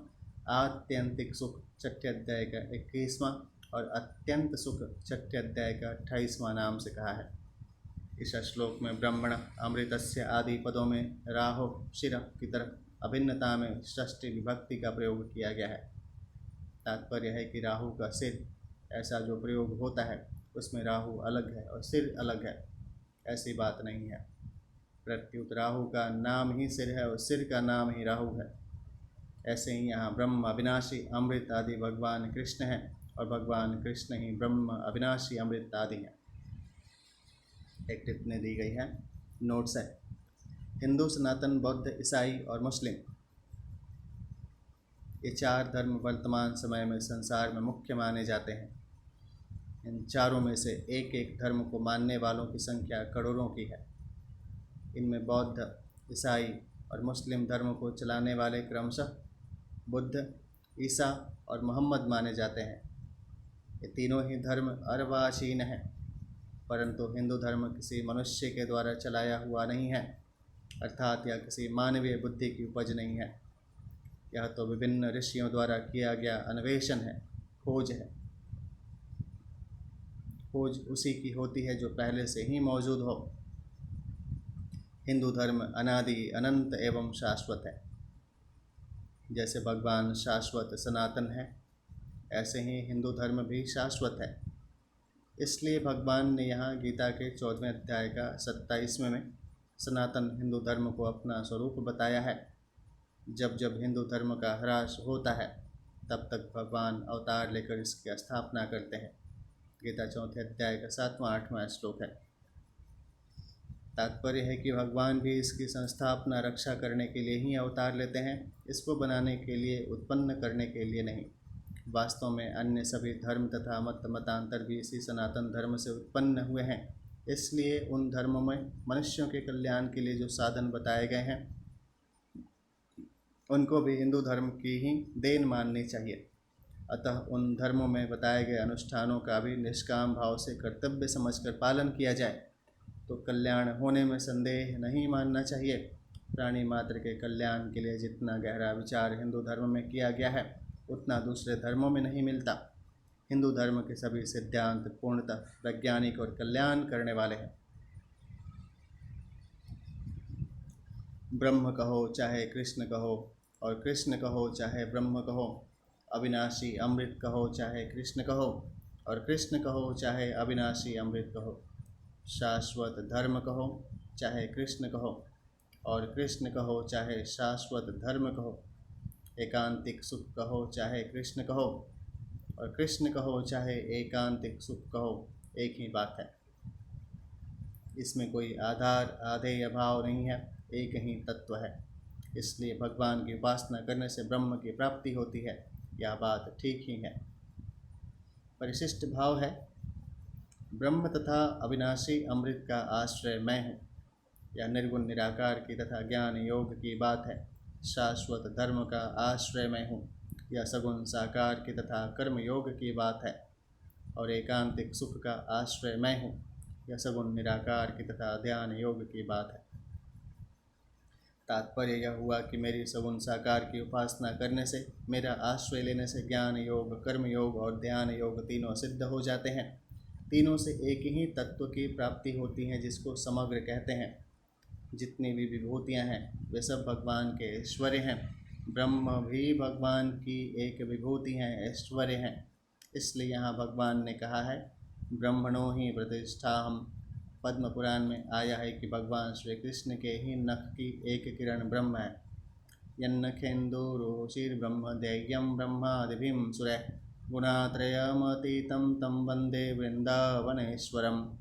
आत्यंतिक सुख छठे अध्याय का 21वां और अत्यंत सुख छठे अध्याय का 28वां नाम से कहा है। इस श्लोक में ब्रह्मण अमृतस्य आदि पदों में राहु शिर की तरह अभिन्नता में षष्ठी विभक्ति का प्रयोग किया गया है। तात्पर्य है कि राहु का सिर, ऐसा जो प्रयोग होता है उसमें राहु अलग है और सिर अलग है, ऐसी बात नहीं है। प्रत्युत राहु का नाम ही सिर है और सिर का नाम ही राहु है। ऐसे ही यहाँ ब्रह्म अविनाशी अमृत आदि भगवान कृष्ण हैं और भगवान कृष्ण ही ब्रह्म अविनाशी अमृत आदि हैं। एक टिप्पणी दी गई है, नोट्स है। हिंदू, सनातन, बौद्ध, ईसाई और मुस्लिम, ये चार धर्म वर्तमान समय में संसार में मुख्य माने जाते हैं। इन चारों में से एक एक धर्म को मानने वालों की संख्या करोड़ों की है। इनमें बौद्ध, ईसाई और मुस्लिम धर्म को चलाने वाले क्रमशः बुद्ध, ईसा और मोहम्मद माने जाते हैं। ये तीनों ही धर्म अर्वाचीन हैं, परंतु हिंदू धर्म किसी मनुष्य के द्वारा चलाया हुआ नहीं है, अर्थात यह किसी मानवीय बुद्धि की उपज नहीं है। यह तो विभिन्न ऋषियों द्वारा किया गया अन्वेषण है, खोज है। खोज उसी की होती है जो पहले से ही मौजूद हो। हिंदू धर्म अनादि, अनंत एवं शाश्वत है। जैसे भगवान शाश्वत सनातन है, ऐसे ही हिंदू धर्म भी शाश्वत है। इसलिए भगवान ने यहाँ गीता के 14वें अध्याय का 27वें में सनातन हिंदू धर्म को अपना स्वरूप बताया है। जब जब हिंदू धर्म का ह्रास होता है तब तक भगवान अवतार लेकर इसकी स्थापना करते हैं। गीता 4 अध्याय का 7वां 8वां श्लोक है। तात्पर्य है कि भगवान भी इसकी संस्थापना रक्षा करने के लिए ही अवतार लेते हैं, इसको बनाने के लिए, उत्पन्न करने के लिए नहीं। वास्तव में अन्य सभी धर्म तथा मतांतर भी इसी सनातन धर्म से उत्पन्न हुए हैं। इसलिए उन धर्मों में मनुष्यों के कल्याण के लिए जो साधन बताए गए हैं उनको भी हिंदू धर्म की ही देन माननी चाहिए। अतः उन धर्मों में बताए गए अनुष्ठानों का भी निष्काम भाव से कर्तव्य समझकर पालन किया जाए तो कल्याण होने में संदेह नहीं मानना चाहिए। प्राणी मात्र के कल्याण के लिए जितना गहरा विचार हिंदू धर्म में किया गया है उतना दूसरे धर्मों में नहीं मिलता। हिंदू धर्म के सभी सिद्धांत पूर्णतः वैज्ञानिक और कल्याण करने वाले हैं। ब्रह्म कहो चाहे कृष्ण कहो और कृष्ण कहो चाहे ब्रह्म कहो, अविनाशी अमृत कहो चाहे कृष्ण कहो और कृष्ण कहो चाहे अविनाशी अमृत कहो, शाश्वत धर्म कहो चाहे कृष्ण कहो और कृष्ण कहो चाहे शाश्वत धर्म कहो, एकांतिक सुख कहो चाहे कृष्ण कहो और कृष्ण कहो चाहे एकांतिक सुख कहो, एक ही बात है। इसमें कोई आधार आधेय भाव नहीं है, एक ही तत्व है। इसलिए भगवान की उपासना करने से ब्रह्म की प्राप्ति होती है, यह बात ठीक ही है। परिशिष्ट भाव है, ब्रह्म तथा अविनाशी अमृत का आश्रय मैं हूँ। यह निर्गुण निराकार की तथा ज्ञान योग की बात है। शाश्वत धर्म का आश्रय मैं हूँ, यह सगुण साकार की तथा कर्म योग की बात है। और एकांतिक सुख का आश्रय मैं हूँ, यह सगुण निराकार की तथा ध्यान योग की बात है। तात्पर्य यह हुआ कि मेरी सगुण साकार की उपासना करने से, मेरा आश्रय लेने से ज्ञान योग, कर्म योग और ध्यान योग तीनों सिद्ध हो जाते हैं। तीनों से एक ही तत्व की प्राप्ति होती है जिसको समग्र कहते हैं। जितनी भी विभूतियाँ हैं वे सब भगवान के ऐश्वर्य हैं। ब्रह्म भी भगवान की एक विभूति हैं, ऐश्वर्य हैं। इसलिए यहाँ भगवान ने कहा है, ब्रह्मणो ही प्रतिष्ठा हम। पद्म पुराण में आया है कि भगवान श्री कृष्ण के ही नख की एक किरण ब्रह्म है। यन्नखेन्दुरुचिर्ब्रह्म दैयं ब्रह्मादिभिं सुरैः गुणात्रयमतीतं तं वन्दे वृंदावनेश्वरम।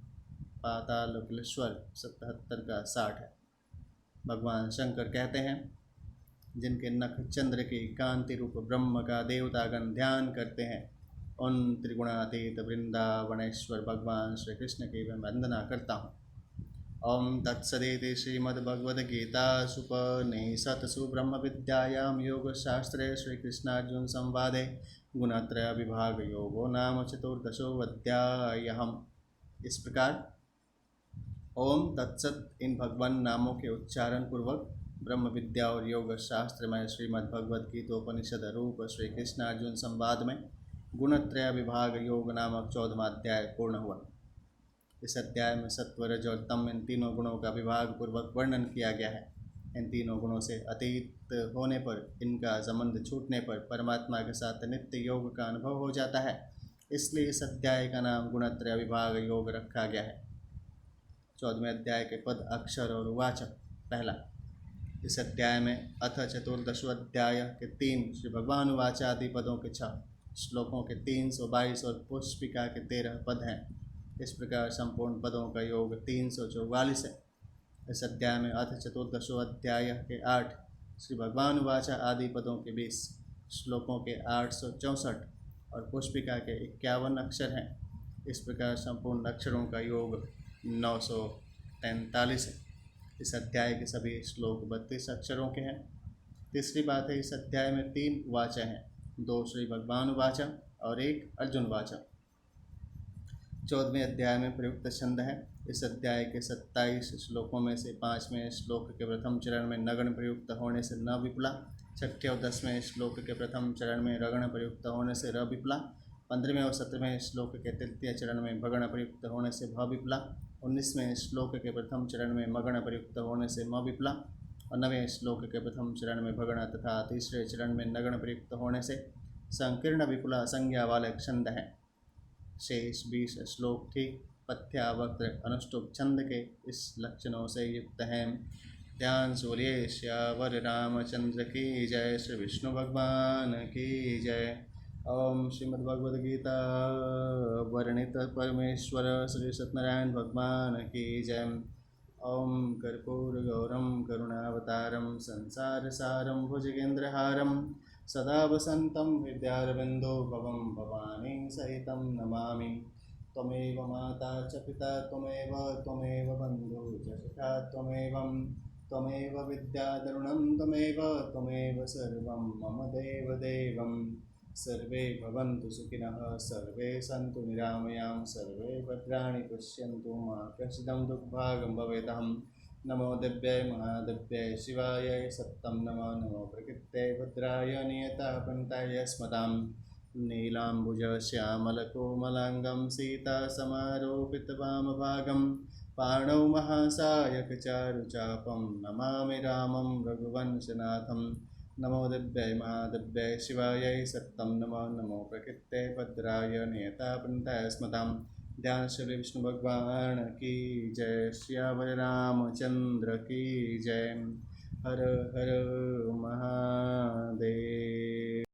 पातालकुलेश्वर 77 का 60 है। भगवान शंकर कहते हैं, जिनके नख चंद्र की कांति रूप ब्रह्म का देवतागण ध्यान करते हैं, उन त्रिगुणातीत वृंदावनेश्वर भगवान श्री कृष्ण की मैं वंदना करता हूँ। ओम तत्सदिति श्रीमद्भगवद्गीतासूपनिषत्सु ब्रह्म विद्यायां योगशास्त्रे श्रीकृष्णार्जुन संवादे गुणत्रय विभाग योगो नाम चतुर्दशोऽध्यायः। इस प्रकार ओम तत्सत इन भगवान नामों के उच्चारण पूर्वक ब्रह्म विद्या और योग शास्त्र में श्रीमद् भगवद गीतोपनिषद रूप श्री कृष्ण अर्जुन संवाद में गुणत्रय विभाग योग नामक 14वां अध्याय पूर्ण हुआ। इस अध्याय में सत्व रज और तम इन तीनों गुणों का विभाग पूर्वक वर्णन किया गया है। इन तीनों गुणों से अतीत होने पर, इनका संबंध छूटने पर परमात्मा के साथ नित्य योग का अनुभव हो जाता है। इसलिए इस अध्याय का नाम गुणत्रय विभाग योग रखा गया है। 14वें अध्याय के पद, अक्षर और वाचक। पहला, इस अध्याय में अथ चतुर्दशोऽध्याय के 3 श्री भगवान वाच आदि पदों के 6 श्लोकों के 322 और पुष्पिका के 13 पद हैं। इस प्रकार संपूर्ण पदों का योग 344 है। इस अध्याय में अथ चतुर्दशोऽध्याय के 8 श्री भगवान वाच आदि पदों के 20 श्लोकों के 864 और पुष्पिका के 51 अक्षर हैं। इस प्रकार संपूर्ण अक्षरों का योग 943 है। इस अध्याय के सभी श्लोक 32 अक्षरों के हैं। तीसरी बात है, इस अध्याय में 3 वाचा हैं, 2 श्री भगवान वाचा और 1 अर्जुन वाचा। 14वें अध्याय में प्रयुक्त छंद है। इस अध्याय के 27 श्लोकों में से 5वें श्लोक के प्रथम चरण में नगण प्रयुक्त होने से न विपुला, 6ठे और 10वें श्लोक के प्रथम चरण में रगण प्रयुक्त होने से र विपुला, 15वें और 17वें श्लोक के तृतीय चरण में भगण प्रयुक्त होने से भ विपुला, 19वें श्लोक के प्रथम चरण में मगण प्रयुक्त होने से म विपुला और 9वें श्लोक के प्रथम चरण में भगण तथा तीसरे चरण में नगण प्रयुक्त होने से संकीर्ण विपुला संज्ञा वाले छंद हैं। शेष 20 श्लोक ठीक पथ्यावक्र अनुष्टुप छंद के इस लक्षणों से युक्त हैं। ध्यान सूर्य श्यावर रामचंद्र की जय। श्री विष्णु भगवान की जय। ओम श्रीमद्भगवद्गीता वर्णित परमेश्वर श्री सत्यनारायण भगवान की जय। ओम कर्पूर गौरम करुणावतारम संसार सारम भुजगेन्द्रहारम सदा वसंतं हृदयारविन्दो भवं भवानी सहितं नमामि। त्वमेव माता च पिता त्वमेव बन्धु च सखा त्वमेव विद्याधरुणं त्वमेव सर्वं मम देवदेवं। सर्वे भवन्तु सुखिनः सर्वे सन्तु निरामयां सर्वे भद्राणि पश्यन्तु मा कश्चिदं दुर्भाग्यं भवेदहम्। नमो दिव्याय महादिव्याय शिवाय सत्तं नमो नमो प्रकृते भद्राय नियतापन्ताय स्मतां। नीलाम्बुज श्यामलकोमलाङ्गं सीतासमारोपितवामभागं पाणौ महासायकचारुचापं नमामि रामं रघुवंशनाथं। नमो दिव्याय महादिव्याय शिवाय सत्तं नमो नमो प्रकृते भद्राय नियतापन्ताय स्मतां। ध्यान श्री विष्णु भगवान की जय। श्यावर रामचंद्र की जय। हर हर महादेव।